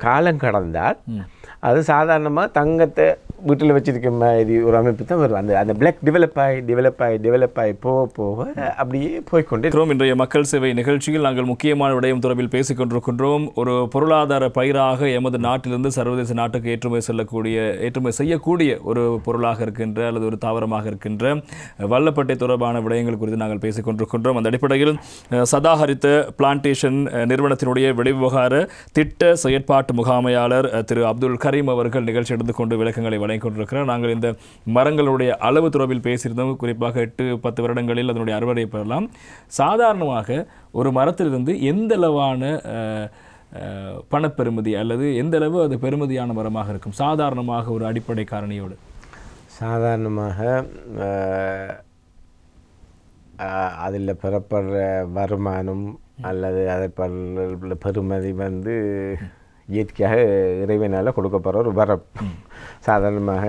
காலம் கடந்தால் அது சாதாரணமாக தங்கத்தை வீட்டில் வச்சிருக்க மாதிரி ஒரு அமைப்பு தான் வரும். அந்த பிளாக் டெவலப் ஆகி போக அப்படியே போய்கொண்டே இருக்கிறோம். இன்றைய மக்கள் சேவை நிகழ்ச்சியில் நாங்கள் முக்கியமான விடயம் தொடர்பில் பேசிக் கொண்டிருக்கின்றோம். ஒரு பொருளாதார பயிராக எமது நாட்டிலிருந்து சர்வதேச நாட்டுக்கு ஏற்றுமதி செய்யக்கூடிய ஒரு பொருளாக இருக்கின்ற அல்லது ஒரு தாவரமாக இருக்கின்ற வல்லப்பட்டை தொடர்பான விடயங்கள் குறித்து நாங்கள் பேசிக் கொண்டிருக்கின்றோம். அந்த அடிப்படையில் சதாஹரித்த பிளான்டேஷன் நிறுவனத்தினுடைய வெளிவிவகார திட்ட செயற்பாட்டு முகாமையாளர் திரு அப்துல் கரீம் அவர்கள் நிகழ்ச்சி எடுத்து கொண்டு விளக்கங்களை வழங்கிக் கொண்டிருக்கிறார். நாங்கள் இந்த மரங்களுடைய அளவு தொடர்பில் பேசியிருந்தோம். குறிப்பாக 8-10 வருடங்களில் அதனுடைய அறுவடை பெறலாம். சாதாரணமாக ஒரு மரத்திலிருந்து எந்த அளவான பணப்பெறுமதி அல்லது எந்த அளவு அது பெறுமதியான மரமாக இருக்கும் சாதாரணமாக ஒரு அடிப்படை காரணியோடு? சாதாரணமாக அதில் பெறப்படுற வருமானம் அல்லது அதை பெறுமதி இயற்கையாக இறைவனால் கொடுக்கப்படுற ஒரு வரம். சாதாரணமாக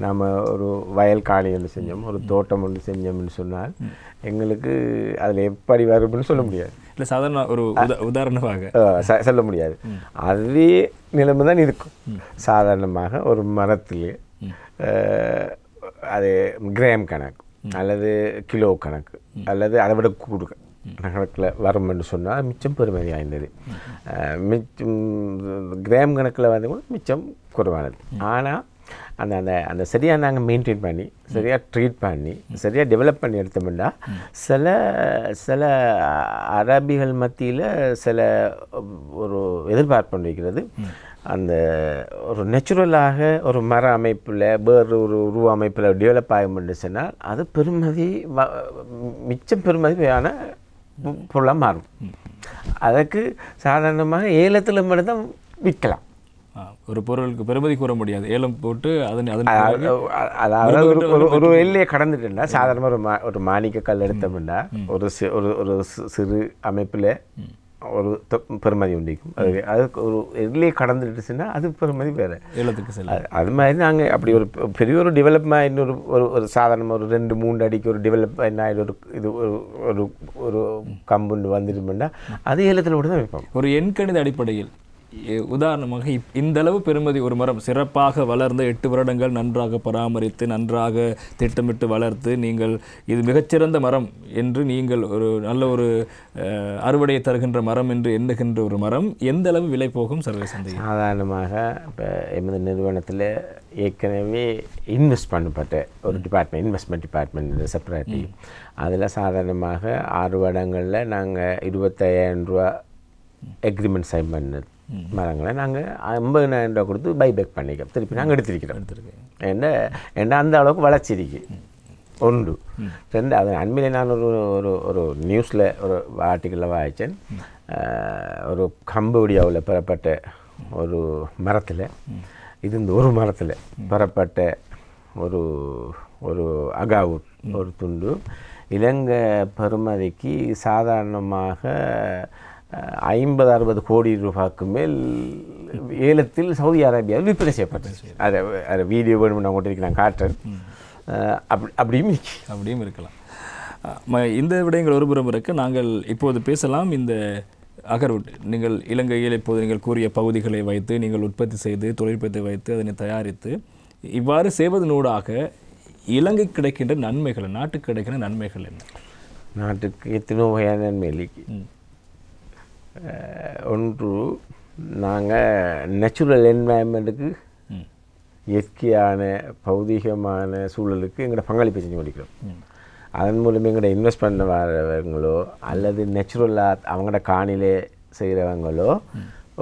நாம் ஒரு வயல் காணி ஒன்று செஞ்சோம், ஒரு தோட்டம் ஒன்று செஞ்சோம்னு சொன்னால் எங்களுக்கு அதில் எப்படி வரும்னு சொல்ல முடியாது. இல்லை, சாதாரண ஒரு உதாரணமாக சொல்ல முடியாது. அதே நிலைமை தான் இருக்கும். சாதாரணமாக ஒரு மரத்திலே அது கிராம் கணக்கு அல்லது கிலோ கணக்கு அல்லது அதை விட கூடுக கணக்கில் வரும் என்று சொன்னால் மிச்சம் பெருமதி வாய்ந்தது. மிச்சம் கிராம் கணக்கில் கூட மிச்சம் குறைவானது. ஆனால் அந்த அந்த அந்த சரியாக நாங்கள் மெயின்டைன் பண்ணி சரியாக ட்ரீட் பண்ணி சரியாக டெவலப் பண்ணி எடுத்தோம்னா சில அரபிகள் மத்தியில் சில ஒரு எதிர்பார்ப்பு இருக்கிறது. அந்த ஒரு நேச்சுரலாக ஒரு மர அமைப்பில் வேறு ஒரு உருவ அமைப்பில் டெவலப் ஆகும் என்று சொன்னால் அது பெருமதி மிச்சம் பெருமதியான பொருளாக மாறும். அதற்கு சாதாரணமாக ஏலத்தில் மட்டும்தான் விற்கலாம். ஒரு பொருளுக்கு பெறுமதி கூற முடியாது, ஏலம் போட்டு அதாவது ஒரு எல்லையை கடந்துட்டுன்னா சாதாரணமாக ஒரு மாணிக்க கல் எடுத்தோம்னா ஒரு சிறு அமைப்பில் ஒரு பெருமதி உண்டிக்கும். அதுக்கு ஒரு எல்லையை கடந்துட்டுச்சுன்னா அது பெருமதி வேறு ஏலத்துக்கு செல்ல. அது மாதிரி நாங்கள் அப்படி ஒரு பெரிய ஒரு டெவலப்மெண்ட் இன்னொரு ஒரு சாதாரணமாக ஒரு 2-3 அடிக்கு ஒரு டெவலப்மெண்ட் ஆகிட்டு இது ஒரு ஒரு கம்பவுண்டு வந்துடுமெண்டா அது ஏலத்தில் கூட தான் வைப்போம். ஒரு எண்கணித அடிப்படையில் உதாரணமாக இந்த அளவு பெருமதி ஒரு மரம் சிறப்பாக வளர்ந்து 8 வருடங்கள் நன்றாக பராமரித்து நன்றாக திட்டமிட்டு வளர்த்து நீங்கள் இது மிகச்சிறந்த மரம் என்று நீங்கள் ஒரு நல்ல ஒரு அறுவடையை தருகின்ற மரம் என்று எண்ணுகின்ற ஒரு மரம் எந்த அளவு விலை போகும் சர்வதேச சந்தையில்? சாதாரணமாக இப்போ எமது நிறுவனத்தில் ஏற்கனவே இன்வெஸ்ட் பண்ணப்பட்ட ஒரு டிபார்ட்மெண்ட், இன்வெஸ்ட்மெண்ட் டிபார்ட்மெண்ட் செப்பரேட்லி, அதில் சாதாரணமாக 6 வருடங்களில் நாங்கள் 25,000 ரூபா எக்ரிமெண்ட் சைன் பண்ணது மரங்களை நாங்கள் 50,000 ரூபா கொடுத்து பைபேக் பண்ணிக்கிறோம், திருப்பி நாங்கள் எடுத்திருக்கிறோம். என்ன அந்த அளவுக்கு வளர்ச்சி இருக்கு. 1 2 அது அண்மையில் நான் ஒரு நியூஸில் ஒரு ஆர்டிக்கலில் வாய்ச்சேன். ஒரு கம்போடியாவில் பெறப்பட்ட ஒரு மரத்தில் இது ஒரு மரத்தில் பெறப்பட்ட ஒரு அகாவூர் ஒரு துண்டு இலங்கை பெறுமதிக்கு சாதாரணமாக 50-60 கோடி ரூபாய்க்கு மேல் ஏலத்தில் சவுதி அரேபியாவில் விற்பனை செய்யப்பட்டது. அதை வீடியோ வேணும்னு நான் கொண்டு நான் காட்டுறேன். அப்படியும் இருக்கலாம். இந்த விடயங்கள் ஒருபுறம் இருக்க நாங்கள் இப்போது பேசலாம். இந்த அகர்வுட் நீங்கள் இலங்கையில் இப்போது நீங்கள் கூறிய பகுதிகளை வைத்து நீங்கள் உற்பத்தி செய்து தொழில்நுட்பத்தை வைத்து அதனை தயாரித்து இவ்வாறு செய்வதனூடாக இலங்கை கிடைக்கின்ற நன்மைகள், நாட்டுக்கு கிடைக்கின்ற நன்மைகள் என்ன? நாட்டுக்கு எத்தனோ வகையான நன்மை. ஒன்று, நாங்கள் நேச்சுரல் என்வாயன்மெண்ட்டுக்கு இயற்கையான பௌதிகமான சூழலுக்கு எங்களோட பங்களிப்பை செஞ்சு முடிக்கிறோம். அதன் மூலம் எங்களோட இன்வெஸ்ட் பண்ண வரவங்களோ அல்லது நேச்சுரலாக அவங்களோட காணிலே செய்கிறவங்களோ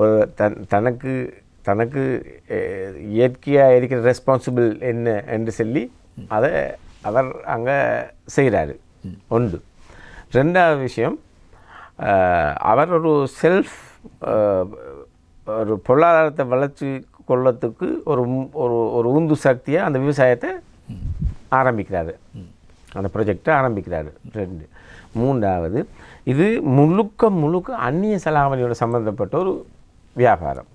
ஒரு தனக்கு இயற்கையாக இருக்கிற ரெஸ்பான்சிபிள் என்ன என்று சொல்லி அதை அவர் அங்கே செய்கிறாரு. 1. 2வது விஷயம், அவர் ஒரு ஒரு பொருளாதாரத்தை வளர்ச்சி கொள்ளத்துக்கு ஒரு உந்து சக்தியாக அந்த விவசாயத்தை ஆரம்பிக்கிறாரு, அந்த ப்ரொஜெக்டை ஆரம்பிக்கிறாரு. 2. 3வது, இது முழுக்க அந்நிய செலாவணியோட சம்மந்தப்பட்ட ஒரு வியாபாரம்.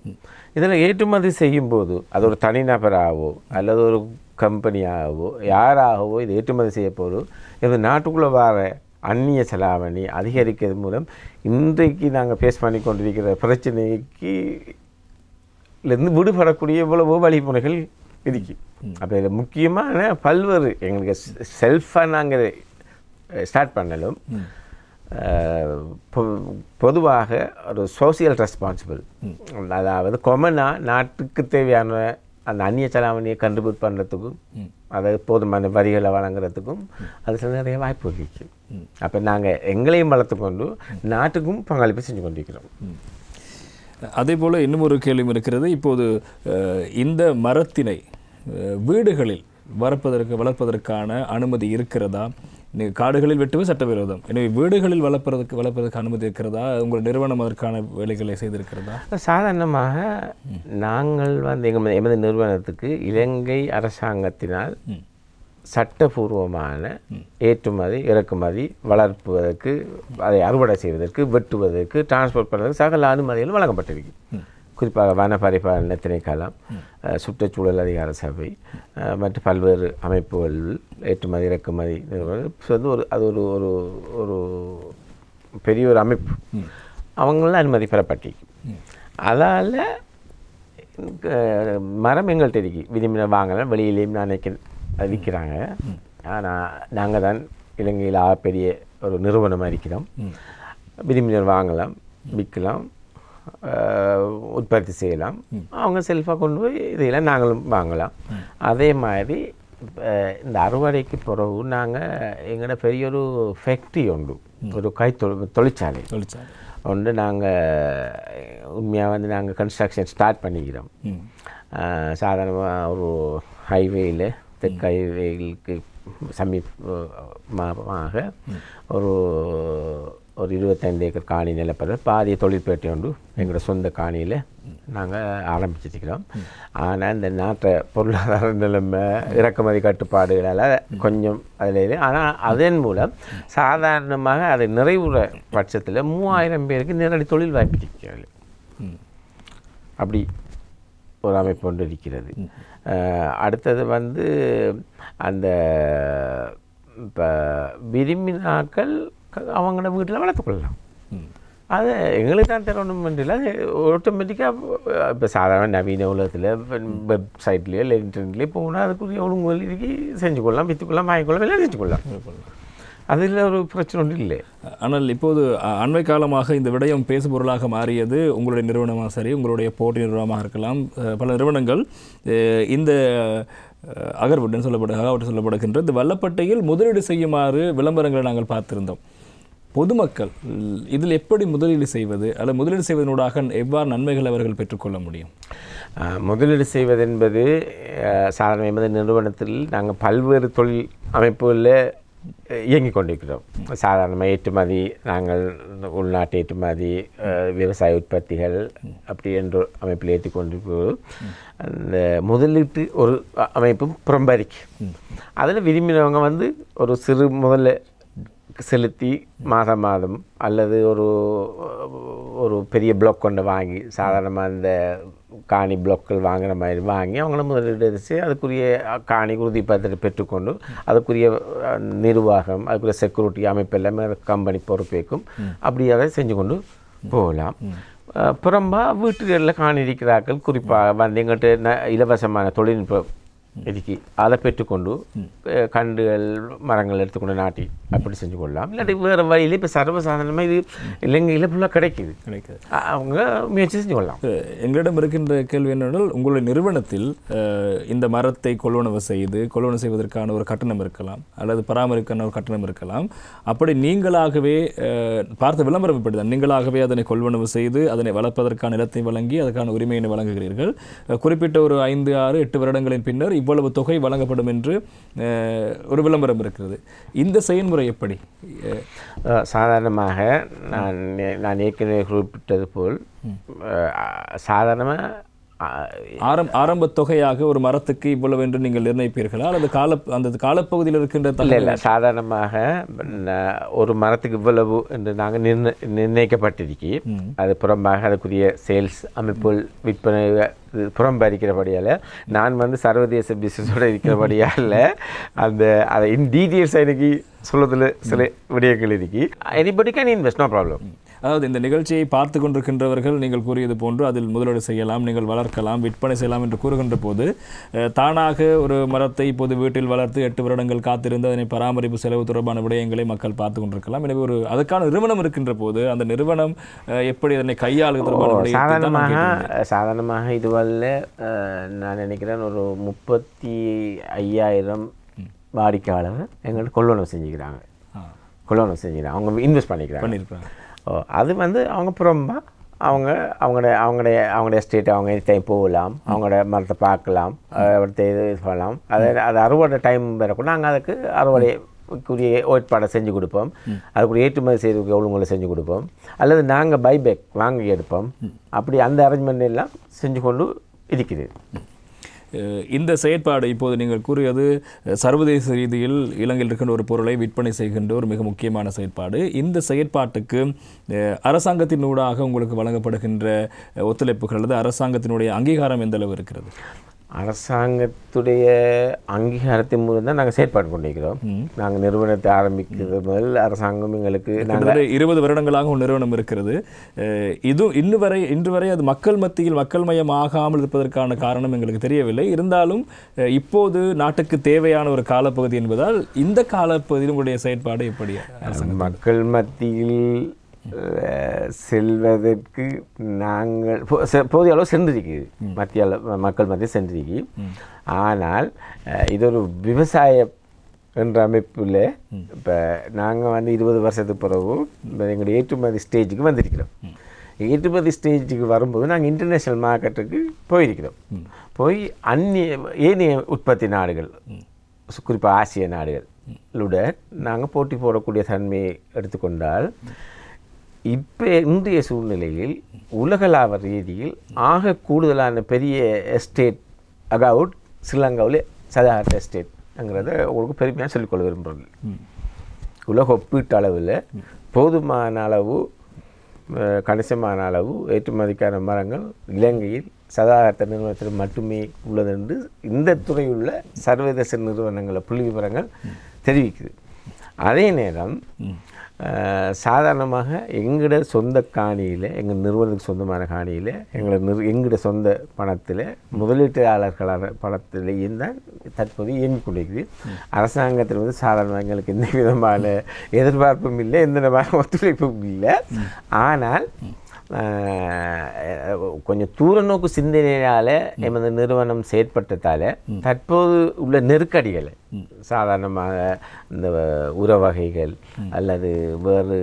இதில் ஏற்றுமதி செய்யும்போது அது ஒரு தனிநபராகவோ அல்லது ஒரு கம்பெனியாகவோ யாராகவோ இது ஏற்றுமதி செய்ய போது இது நாட்டுக்குள்ளே வர அந்நிய செலாவணி அதிகரிக்கிறது மூலம் இன்றைக்கு நாங்கள் ஃபேஸ் பண்ணி கொண்டிருக்கிற பிரச்சனைக்கு இருந்து விடுபடக்கூடிய இவ்வளவோ வழிமுறைகள் இருக்கு. அப்போ இதில் முக்கியமான பல்வேறு எங்களுக்கு செல்ஃபாக நாங்கள் ஸ்டார்ட் பண்ணலும் பொதுவாக ஒரு சோசியல் ரெஸ்பான்சிபிள், அதாவது கொமனாக நாட்டுக்கு தேவையான அந்த அந்நிய செலாவணியை கண்ட்ரிபியூட் பண்ணுறதுக்கும் அதாவது போதுமான வரிகளை வழங்குறதுக்கும் அது சில நிறைய வாய்ப்பு இருக்கு. அப்போ நாங்கள் எங்களையும் வளர்த்து கொண்டு நாட்டுக்கும் பங்களிப்பு செஞ்சு கொண்டிருக்கிறோம். அதே போல் இன்னும் ஒரு கேள்வி இருக்கிறது. இப்போது இந்த மரத்தினை வீடுகளில் வளர்ப்பதற்கான அனுமதி இருக்கிறதா? காடுகளில் வெட்டுவது சட்டவிரோதம், எனவே வீடுகளில் வளர்ப்பதற்கு அனுமதி இருக்கிறதா? உங்கள் நிறுவனம் அதற்கான வேலைகளை செய்திருக்கிறதா? சாதாரணமாக நாங்கள் எமது நிறுவனத்துக்கு இலங்கை அரசாங்கத்தினால் சட்டபூர்வமான ஏற்றுமதி இறக்குமதி வளர்ப்பதற்கு அதை அறுவடை செய்வதற்கு வெட்டுவதற்கு டிரான்ஸ்போர்ட் பண்ணுவதற்கு சகல அனுமதிகளும் வழங்கப்பட்டிருக்கு. குறிப்பாக வன பரிபாலன திணைக்களம், சுற்றுச்சூழல் அதிகார சபை மற்ற பல்வேறு அமைப்புகள் ஏற்றுமதி இறக்குமதி நிறுவனம் அது ஒரு ஒரு பெரிய ஒரு அமைப்பு, அவங்களாம் அனுமதி பெறப்பட்டிருக்கு. அதால் மரம் எங்கள்கிட்ட இருக்கு, விரும்பின வாங்கலாம், வெளியிலேயும் நினைக்க விற்கிறாங்க. ஆனால் நாங்கள் தான் இலங்கையில் பெரிய ஒரு நிறுவனமாக இருக்கிறோம். விரும்பினர் வாங்கலாம், விற்கலாம், உற்பத்தி செய்யலாம், அவங்க செல்ஃபாக கொண்டு போய் இதையெல்லாம் நாங்களும் வாங்கலாம். அதே மாதிரி இந்த அறுவடைக்கு பிறகு நாங்கள் எங்களோட பெரிய ஒரு ஃபேக்ட்ரி உண்டு, ஒரு தொழிற்சாலை ஒன்று நாங்கள் உண்மையாக நாங்கள் கன்ஸ்ட்ரக்ஷன் ஸ்டார்ட் பண்ணிக்கிறோம். சாதாரணமாக ஒரு ஹைவேயில் தெற்கு ஹைவேலுக்கு சமீபமாக ஒரு ஒரு 25 ஏக்கர் காணி நிலப்பரப்பு பாதிய தொழிற்பேட்டை ஒன்று எங்களோட சொந்த காணியில் நாங்கள் ஆரம்பிச்சிருக்கிறோம். ஆனால் இந்த நாட்டை பொருளாதார நிலைமை இறக்குமதி கட்டுப்பாடுகளால் கொஞ்சம் அதில், ஆனால் அதன் மூலம் சாதாரணமாக அதை நிறைவுற பட்சத்தில் 3000 பேருக்கு நேரடி தொழில் வாய்ப்பு இருக்கிறது. அப்படி ஒரு அமைப்பு ஒன்று இருக்கிறது. அடுத்தது வந்து அந்த இப்போ விரும்பினாக்கள் அவங்களோட வீட்டில் வளர்த்துக்கொள்ளலாம். அது எங்களுக்கு தான் தரணும் இல்லை, அது ஆட்டோமேட்டிக்காக இப்போ சாதாரண நவீன உலகத்தில் வெப்சைட்லேயோ இல்லை இன்டர்நெட்லேயோ போனால் அதுக்குரிய ஒழுங்குகள் இருக்கு, செஞ்சுக்கொள்ளலாம், விற்றுக்கொள்ளலாம், வாங்கிக்கொள்ளலாம், எல்லாம் செஞ்சுக்கொள்ளலாம். அதில் ஒரு பிரச்சனை ஒன்றும் இல்லை. ஆனால் இப்போது அண்மை காலமாக இந்த விடயம் பேசுபொருளாக மாறியது. உங்களுடைய நிறுவனமாக சரி, உங்களுடைய போட்டி நிறுவனமாக இருக்கலாம், பல நிறுவனங்கள் இந்த அகர்வுடன் சொல்லப்படுகின்ற இந்த வல்லப்பட்டையில் முதலீடு செய்யுமாறு விளம்பரங்களை நாங்கள் பார்த்திருந்தோம். பொதுமக்கள் இதில் எப்படி முதலீடு செய்வது, அல்லது முதலீடு செய்வதனூடாக எவ்வாறு நன்மைகள் அவர்கள் பெற்றுக்கொள்ள முடியும்? முதலீடு செய்வது என்பது சாதாரண எமது நிறுவனத்தில் நாங்கள் பல்வேறு தொழில் அமைப்புகளில் இயங்கிக் கொண்டிருக்கிறோம். சாதாரணமாக ஏற்றுமதி, நாங்கள் உள்நாட்டு ஏற்றுமதி, விவசாய உற்பத்திகள் அப்படி என்ற அமைப்பில் ஏற்றிக்கொண்டிருப்போது அந்த முதலீட்டு ஒரு அமைப்பும் புறம்பரிக்கு அதில் விரும்பினவங்க வந்து ஒரு சிறு முதல்ல செலுத்தி மாதம் அல்லது ஒரு பெரிய பிளாக் கொண்டு வாங்கி, சாதாரணமாக இந்த காணி பிளாக்கள் வாங்குகிற மாதிரி வாங்கி அவங்கள முதலீடு எடுத்து அதுக்குரிய காணி உறுதிப்பத்திரத்தை பெற்றுக்கொண்டு அதுக்குரிய நிர்வாகம், அதுக்குரிய செக்யூரிட்டி அமைப்பு எல்லாமே கம்பெனி பொறுப்பேற்கும். அப்படி அதை செஞ்சு கொண்டு போகலாம். புறம்பாக வீட்டுகளில் காணி இருக்கிறார்கள், குறிப்பாக வந்து எங்கள்கிட்ட இலவசமான தொழில்நுட்பம் இதுக்கு அதை பெற்றுக்கொண்டு கண்டுகள் மரங்கள் எடுத்துக்கொண்டு நாட்டி அப்படி செஞ்சு கொள்ளலாம். இல்லாட்டி வேறு வழியில் இப்போ சர்வசாதாரணமாக இது இலங்கையில் ஃபுல்லாக கிடைக்குது, அவங்க முயற்சி செஞ்சு கொள்ளலாம். எங்களிடம் இருக்கின்ற கேள்வி என்னென்றால், உங்களுடைய நிறுவனத்தில் இந்த மரத்தை கொள்வனவு செய்வதற்கான ஒரு கட்டணம் இருக்கலாம், அல்லது பராமரிக்கான ஒரு கட்டணம் இருக்கலாம். அப்படி நீங்களாகவே பார்த்த விளம்பரம் இப்படி தான், நீங்களாகவே அதனை கொள்வனவு செய்து அதனை வளர்ப்பதற்கான நிலத்தை வழங்கி அதற்கான உரிமையினை வழங்குகிறீர்கள். குறிப்பிட்ட ஒரு 5, 6, 8 வருடங்களின் பின்னர் இவ்வளவு தொகை வழங்கப்படும் என்று ஒரு விளம்பரம் இருக்கிறது. இந்த செயல்முறை எப்படி? சாதாரணமாக நான் ஏற்கனவே குறிப்பிட்டது போல் சாதாரணமாக ஆரம்ப தொகையாக ஒரு மரத்துக்கு இவ்வளவு என்று நீங்கள் நிர்ணயிப்பீர்களா, அல்லது அந்த காலப்பகுதியில் இருக்கின்ற இல்லை சாதாரணமாக ஒரு மரத்துக்கு இவ்வளவு என்று நாங்கள் நிர்ணயிக்கப்பட்டிருக்கி, அது புறம்பாக அதுக்குரிய சேல்ஸ் அமைப்புகள் விற்பனை புறம்பரிக்கிறபடியால் நான் வந்து சர்வதேச பிஸ்னஸோடு இருக்கிறபடியால் அதை இன் டீட்டெயில்ஸ் எனக்கு சொல்வதில் சில விடயங்கள் இருக்கு. Anybody can invest, no problem. அதாவது இந்த நிகழ்ச்சியை பார்த்து கொண்டிருக்கின்றவர்கள் நீங்கள் கூறியது போன்று அதில் முதலீடு செய்யலாம், நீங்கள் வளர்க்கலாம், விற்பனை செய்யலாம் என்று கூறுகின்ற போது தானாக ஒரு மரத்தை இப்போது வீட்டில் வளர்த்து 8 வருடங்கள் காத்திருந்து அதனை பராமரிப்பு செலவு தொடர்பான விடயங்களை மக்கள் பார்த்து கொண்டிருக்கலாம். எனவே ஒரு அதுக்கான நிறுவனம் இருக்கின்ற போது அந்த நிறுவனம் எப்படி அதனை கையாளுவது தொடர்பான சாதாரணமாக இதுவல்ல நான் நினைக்கிறேன் ஒரு 35,000 வாடிக்கையாளர் எங்கள்கிட்ட கொள்வனவு செஞ்சுக்கிறாங்க, அவங்க இன்வெஸ்ட் பண்ணியிருப்பாங்க. அது வந்து அவங்க புறம்பா அவங்களோட எஸ்டேட் அவங்க டைம் போகலாம், அவங்களோட மரத்தை பார்க்கலாம், இது பண்ணலாம். அது அறுவடை டைம் வரக்கூட நாங்கள் அதுக்கு அறுவடைக்குரிய ஏற்பாடை செஞ்சு கொடுப்போம், அதுக்குரிய ஏற்றுமதி செய்யறதுக்கு ஒழுங்குகளை செஞ்சு கொடுப்போம், அல்லது நாங்கள் பைபேக் வாங்கி எடுப்போம். அப்படி அந்த அரேஞ்ச்மெண்ட் எல்லாம் செஞ்சு கொண்டு இருக்குது. இந்த செயற்பாடு இப்போது நீங்கள் கூறியது சர்வதேச ரீதியில் இலங்கையில் இருக்கின்ற ஒரு பொருளை விற்பனை செய்கின்ற ஒரு மிக முக்கியமான செயற்பாடு. இந்த செயற்பாட்டுக்கு அரசாங்கத்தினூடாக உங்களுக்கு வழங்கப்படுகின்ற ஒத்துழைப்புகள் அல்லது அரசாங்கத்தினுடைய அங்கீகாரம் எந்த அளவு இருக்கிறது? அரசாங்கத்துடைய அங்கீகாரத்தின் மூலம் தான் நாங்கள் செயற்பாடு கொண்டிருக்கிறோம். நாங்கள் நிறுவனத்தை ஆரம்பிக்கிறது முதல் அரசாங்கம் எங்களுக்கு 20 வருடங்களாக ஒரு நிறுவனம் இருக்கிறது. இது இன்று வரை அது மக்கள் மத்தியில் மக்கள் மயம் ஆகாமல் இருப்பதற்கான காரணம் எங்களுக்கு தெரியவில்லை. இருந்தாலும் இப்போது நாட்டுக்கு தேவையான ஒரு காலப்பகுதி என்பதால் இந்த காலப்பகுதியில் உங்களுடைய செயற்பாடு எப்படி? மக்கள் மத்தியில் செல்வதற்கு நாங்கள் போதிய அளவு சென்றிருக்குது, மக்கள் மத்தியில் சென்றிருக்கு. ஆனால் இது ஒரு விவசாய என்ற அமைப்பில் இப்போ நாங்கள் வந்து 20 வருஷத்துக்கு பிறகு எங்களுடைய ஏற்றுமதி ஸ்டேஜுக்கு வந்திருக்கிறோம். ஏற்றுமதி ஸ்டேஜுக்கு வரும்போது நாங்கள் இன்டர்நேஷ்னல் மார்க்கெட்டுக்கு போயிருக்கிறோம். போய் ஏனைய உற்பத்தி நாடுகள், குறிப்பாக ஆசிய நாடுகளுடன் நாங்கள் போட்டி போடக்கூடிய தன்மையை எடுத்துக்கொண்டால் இப்போ இன்றைய சூழ்நிலையில் உலகளாவ ரீதியில் ஆக கூடுதலான பெரிய எஸ்டேட் அகவுட் ஸ்ரீலங்காவில் சதாஹர் எஸ்டேட்ங்கிறத உங்களுக்கு பெருமையாக சொல்லிக்கொள்ள விரும்புகிறேன். உலக ஒப்பீட்டு அளவில் போதுமான அளவு கணிசமான அளவு ஏற்றுமதிக்கான மரங்கள் இலங்கையில் சதாஹர் நிறுவனத்தில் மட்டுமே உள்ளது என்று இந்த துறையுள்ள சர்வதேச நிறுவனங்கள புள்ளி விவரங்கள் தெரிவிக்குது. அதே நேரம் சாதாரணமாக எங்களோட சொந்த காணியில் எங்கள் நிறுவனத்துக்கு சொந்தமான காணியில் எங்களோட சொந்த பணத்தில் முதலீட்டாளர்களான பணத்திலேயும் தான் தற்போது இயங்கிக் கொண்டிருக்குது. அரசாங்கத்தில் வந்து சாதாரணமாக எங்களுக்கு எந்த விதமான எதிர்பார்ப்பும் இல்லை, எந்த விதமான ஒத்துழைப்பும் இல்லை. ஆனால் கொஞ்சம் தூர நோக்கு சிந்தனையால் எமது நிறுவனம் செயற்பட்டதால் தற்போது உள்ள நெருக்கடிகளை சாதாரணமாக இந்த உரவகைகள் அல்லது வேறு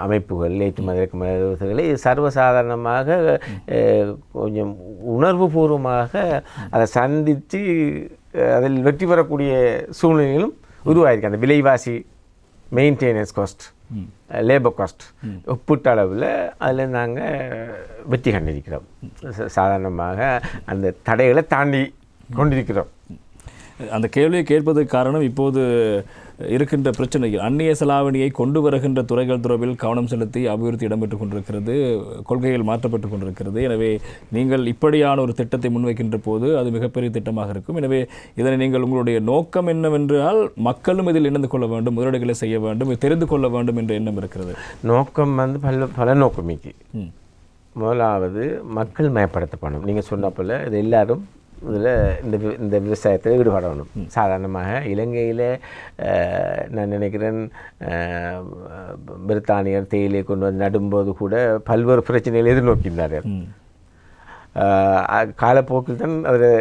அமைப்புகள் ஏற்றுமதி இறக்குமதிகளை சர்வசாதாரணமாக கொஞ்சம் உணர்வுபூர்வமாக அதை சந்தித்து அதில் வெற்றி பெறக்கூடிய சூழ்நிலைகளும் உருவாயிருக்கு. அந்த விலைவாசி மெயின்டெனன்ஸ் காஸ்ட் லேபர் காஸ்ட் ஒப்பீட்டு அளவில் அதில் நாங்கள் வெற்றி கண்டிருக்கிறோம். சாதாரணமாக அந்த தடைகளை தாண்டி கொண்டிருக்கிறோம். அந்த கேள்வியை கேட்பதற்கு காரணம் இப்போது இருக்கின்ற பிரச்சனைகள் அந்நிய செலாவணியை கொண்டு வருகின்ற துறைகள் தொடர்பில் கவனம் செலுத்தி அபிவிருத்தி இடம்பெற்றுக் கொண்டிருக்கிறது, கொள்கைகள் மாற்றப்பட்டுக் கொண்டிருக்கிறது. எனவே நீங்கள் இப்படியான ஒரு திட்டத்தை முன்வைக்கின்ற போது அது மிகப்பெரிய திட்டமாக இருக்கும். எனவே இதனை நீங்கள் உங்களுடைய நோக்கம் என்னவென்றால் மக்களும் இதில் இணைந்து கொள்ள வேண்டும், முதலீடுகளை செய்ய வேண்டும், தெரிந்து கொள்ள வேண்டும் என்ற எண்ணம் இருக்கிறது. நோக்கம் வந்து பல நோக்கமிக்கு. முதலாவது மக்கள் மயப்படுத்தப்படணும். நீங்கள் சொன்னப்போல் இது எல்லாரும் இதில் இந்த விவசாயத்தில் ஈடுபடணும். சாதாரணமாக இலங்கையில் நான் நினைக்கிறேன் பிரித்தானியர் தேயிலை கொண்டு வந்து நடும்போது கூட பல்வேறு பிரச்சனைகளை எதிர்நோக்கியிருந்தார்கள். காலப்போக்கில் தான் அதில்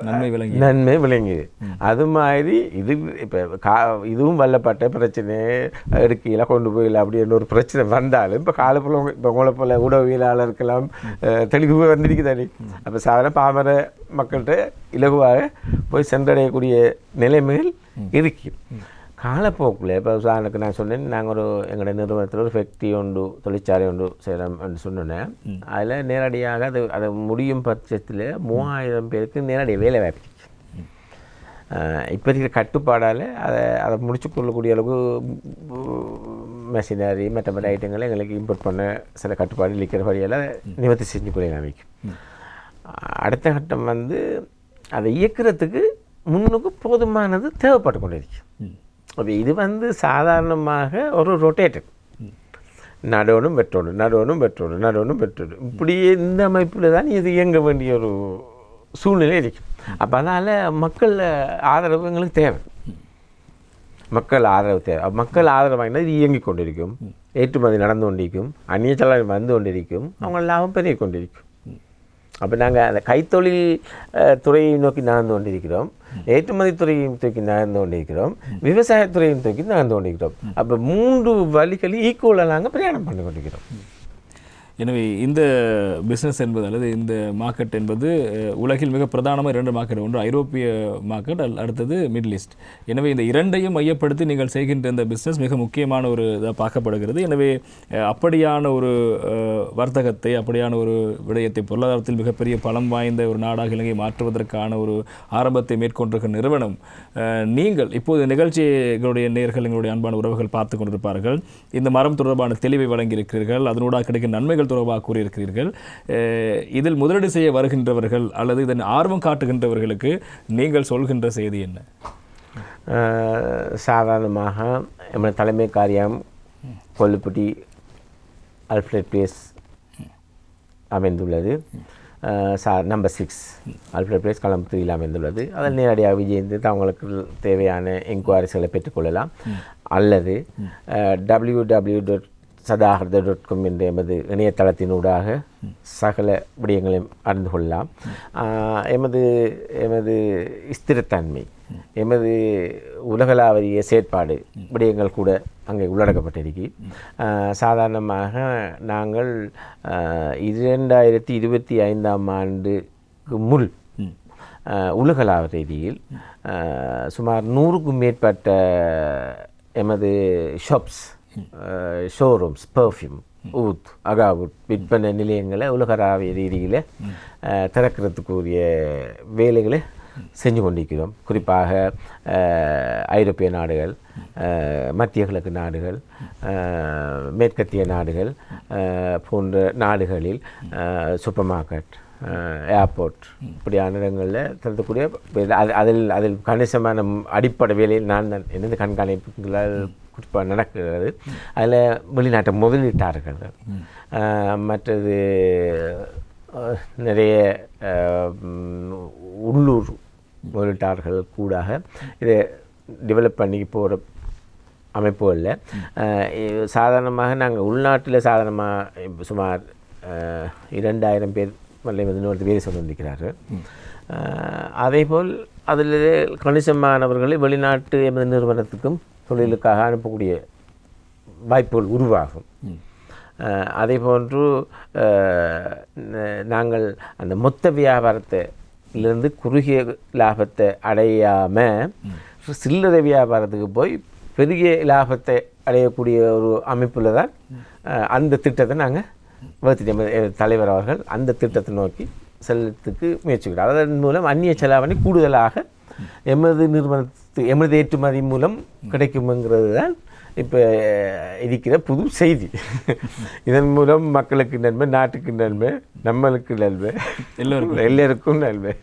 நன்மை விளங்கியது. அது மாதிரி இது இப்போ இதுவும் வல்லப்பட்ட பிரச்சனை எடுக்கையில் கொண்டு போயில அப்படின்னு ஒரு பிரச்சனை வந்தாலும் இப்போ காலப்போல் இப்போ உங்களை போல் உடவியலாளருக்கெல்லாம் தெளிவு வந்திருக்குதானே. அப்போ சாதாரண பாமர மக்கள்கிட்ட இலகுவாக போய் சென்றடையக்கூடிய நிலைமைகள் இருக்கு. காலப்போக்கில் இப்போ உதாரணத்துக்கு நான் சொன்னேன், நாங்கள் எங்களோட நிறுவனத்தில் ஒரு ஃபேக்ட்ரி ஒன்று தொழிற்சாலை ஒன்று செய்கிறோம் என்று சொன்னேன். அதில் நேரடியாக அதை முடியும் பட்சத்தில் 3000 பேருக்கு நேரடி வேலை வாய்ப்பு. இப்போ இருக்கிற கட்டுப்பாடால் அதை முடிச்சு கொள்ளக்கூடிய அளவுக்கு மெஷினரி மற்ற ஐட்டங்களை எங்களுக்கு இம்போர்ட் பண்ண சில கட்டுப்பாடு இருக்கிற வழியால் நிவர்த்தி செஞ்சு கொள்ள ஆரம்பிக்கும். அடுத்த கட்டம் வந்து அதை இயக்கிறதுக்கு முன்னுக்கு போதுமானது தேவைப்பட்டு கொண்டிருக்கு. அப்போ இது வந்து சாதாரணமாக ஒரு ரொட்டேட்டர் நடவனும் பெற்றோடு இப்படியே இந்த அமைப்பில் தான் இது இயங்க வேண்டிய ஒரு சூழ்நிலை இருக்கு. அப்போ அதனால் மக்கள் ஆதரவு எங்களுக்கு தேவை. மக்கள் ஆதரவு வாங்கினா இது இயங்கி கொண்டிருக்கும், ஏற்றுமதி நடந்து கொண்டிருக்கும், அந்நிய செலாவணி வந்து கொண்டிருக்கும், அவங்க லாபம் பெருகி கொண்டிருக்கும். அப்போ நாங்கள் அந்த கைத்தொழில் துறையை நோக்கி நகர்ந்து கொண்டிருக்கிறோம், ஏற்றுமதி துறையை தூக்கி நகர்ந்து கொண்டிருக்கிறோம், விவசாயத்துறையை தூக்கி நகர்ந்து கொண்டிருக்கிறோம். அப்போ 3 வழிகளில் ஈக்குவலாக நாங்கள் பிரயாணம் பண்ணி கொண்டிருக்கிறோம். எனவே இந்த பிஸ்னஸ் என்பது அல்லது இந்த மார்க்கெட் என்பது உலகில் மிக பிரதானமாக 2 மார்க்கெட், ஒன்று ஐரோப்பிய மார்க்கெட், அடுத்தது மிடில் ஈஸ்ட். எனவே இந்த இரண்டையும் மையப்படுத்தி நீங்கள் செய்கின்ற இந்த பிஸ்னஸ் மிக முக்கியமான ஒரு இதாக பார்க்கப்படுகிறது. எனவே அப்படியான ஒரு வர்த்தகத்தை, அப்படியான ஒரு விடயத்தை, பொருளாதாரத்தில் மிகப்பெரிய பலம் வாய்ந்த ஒரு நாடாக இலங்கை மாற்றுவதற்கான ஒரு ஆரம்பத்தை மேற்கொண்டிருக்கிற நிறுவனம் நீங்கள். இப்போது நிகழ்ச்சிகளுடைய நேயர்கள், எங்களுடைய அன்பான உறவுகள் பார்த்து கொண்டிருப்பார்கள். இந்த மரம் தொடர்பான தெளிவை வழங்கியிருக்கிறீர்கள், அதனூடாக கிடைக்கும் நன்மைகள் தொடர்பாக கூறியிருக்கிறீர்கள். இதில் முதலீடு செய்ய வருகின்றவர்கள் அல்லது இதன் ஆர்வம் காட்டுகின்றவர்களுக்கு நீங்கள் சொல்கின்ற செய்தி என்ன? சாதாரணமாக எமது தலைமை காரியம் கொல்லுப்பட்டி அல்ஃபிரட் பிளேஸ் அமைந்துள்ளது. நம்பர் 6 அல்ஃபிரட் பிளேஸ் கொழும்பு 3 அமைந்துள்ளது. அதில் நேரடியாக விஜயந்து அவங்களுக்கு தேவையான என்கொயரிஸ்களை பெற்றுக்கொள்ளலாம். அல்லது www.sadahar.com என்ற எமது இணையதளத்தினூடாக சகல விடயங்களையும் அறிந்து கொள்ளலாம். எமது ஸ்திரத்தன்மை, எமது உலகளாவிய செயற்பாடு விடயங்கள் கூட அங்கே உள்ளடக்கப்பட்டிருக்கு. சாதாரணமாக நாங்கள் 2025ஆம் ஆண்டுக்கு முன் உலகளாவிய ரீதியில் சுமார் 100க்கும் மேற்பட்ட எமது ஷாப்ஸ், ஷோரூம்ஸ், பெர்ஃப்யூம் ஊத் அகாவுட் விற்பனை நிலையங்களை உலகளாவிய ரீதியில் திறக்கிறதுக்குரிய வேலைகளை செஞ்சு கொண்டிருக்கிறோம். குறிப்பாக ஐரோப்பிய நாடுகள், மத்திய கிழக்கு நாடுகள், மேற்கத்திய நாடுகள் போன்ற நாடுகளில் சூப்பர் மார்க்கெட், ஏர்போர்ட் இப்படியான இடங்களில் திறக்கக்கூடிய அதில் கணிசமான அடிப்படை வேலையில் நான் எனது கண்காணிப்புகளால் குறிப்பாக நடக்கிறது. அதில் வெளிநாட்டு முதலீட்டாளர்கள், மற்றது நிறைய உள்ளூர் முதலீட்டாளர்கள் கூடாக இதை டெவலப் பண்ணி போகிற அமைப்புகளில் சாதாரணமாக நாங்கள் உள்நாட்டில் சாதாரணமாக சுமார் 2000 பேர் இன்னொரு வேலை சொல்ல வந்திருக்கிறார்கள். அதேபோல் அதில் கணிசமானவர்களை வெளிநாட்டு எமது நிறுவனத்துக்கும் தொழிலுக்காக அனுப்பக்கூடிய வாய்ப்புகள் உருவாகும். அதே போன்று நாங்கள் அந்த மொத்த வியாபாரத்திலிருந்து குறுகிய லாபத்தை அடையாமல் சில்லறை வியாபாரத்துக்கு போய் பெரிய லாபத்தை அடையக்கூடிய ஒரு அமைப்பில் தான் அந்த திட்டத்தை நாங்கள் வகுத்துட்டோம். தலைவர் அவர்கள் அந்த திட்டத்தை நோக்கி செல்லத்துக்கு முயற்சிக்கிறார். அதன் மூலம் அந்நிய செலாவணி கூடுதலாக எமது ஏற்றுமதி மூலம் கிடைக்கும்ங்கிறது தான் இப்போ இருக்கிற புது செய்தி. இதன் மூலம் மக்களுக்கு நன்மை, நாட்டுக்கு நன்மை, நம்மளுக்கு நன்மை, எல்லோருக்கும் நன்மை.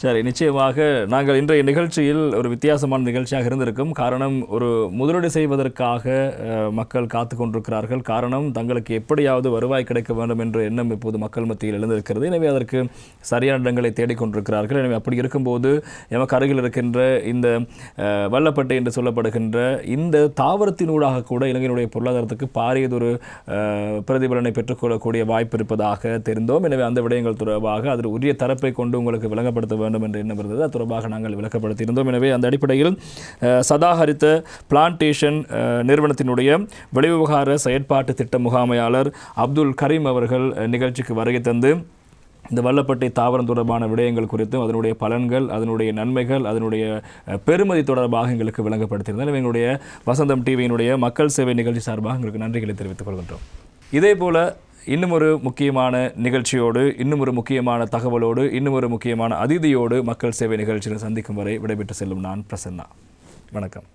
சரி, நிச்சயமாக நாங்கள் இன்றைய நிகழ்ச்சியில் ஒரு வித்தியாசமான நிகழ்ச்சியாக இருந்திருக்கும். காரணம், ஒரு முதலீடு செய்வதற்காக மக்கள் காத்து கொண்டிருக்கிறார்கள். காரணம், தங்களுக்கு எப்படியாவது வருவாய் கிடைக்க வேண்டும் என்ற எண்ணம் இப்போது மக்கள் மத்தியில் எழுந்திருக்கிறது. எனவே அதற்கு சரியான இடங்களை தேடிக்கொண்டிருக்கிறார்கள். எனவே அப்படி இருக்கும்போது எமக்கு அருகில் இருக்கின்ற இந்த வல்லப்பட்டை என்று சொல்லப்படுகின்ற இந்த தாவரத்தினூடாக கூட இலங்கையினுடைய பொருளாதாரத்துக்கு பாரியதொரு பிரதிபலனை பெற்றுக்கொள்ளக்கூடிய வாய்ப்பு இருப்பதாக தெரிந்தோம். எனவே அந்த விடயங்கள் தொடர்பாக அதில் உரிய தரப்பை கொண்டு உங்களுக்கு விளங்கப்படுத்த வேண்டும் என்று எண்ணம் இருந்தது. அது தொடர்பாக நாங்கள் விளக்கப்படுத்தியிருந்தோம். எனவே அந்த அடிப்படையில் சதாஹரித்த பிளான்டேஷன் நிறுவனத்தினுடைய வெளிவிவகார செயற்பாட்டு திட்ட முகாமையாளர் அப்துல் கரீம் அவர்கள் நிகழ்ச்சிக்கு வருகை தந்து இந்த வல்லப்பட்டை தாவரம் தொடர்பான விடயங்கள் குறித்தும் அதனுடைய பலன்கள், அதனுடைய நன்மைகள், அதனுடைய பெருமதி தொடர்பாக எங்களுக்கு விளங்கப்படுத்தியிருந்தால் எங்களுடைய வசந்தம் டிவியினுடைய மக்கள் சேவை நிகழ்ச்சி சார்பாக எங்களுக்கு நன்றிகளை தெரிவித்துக் கொள்கின்றோம். இதேபோல இன்னும் ஒரு முக்கியமான நிகழ்ச்சியோடு, இன்னும் ஒரு முக்கியமான தகவலோடு, இன்னும் ஒரு முக்கியமான அதிதியோடு மக்கள் சேவை நிகழ்ச்சியில் சந்திக்கும் வரை விடைபெற்று செல்லும் நான் பிரசன்னா. வணக்கம்.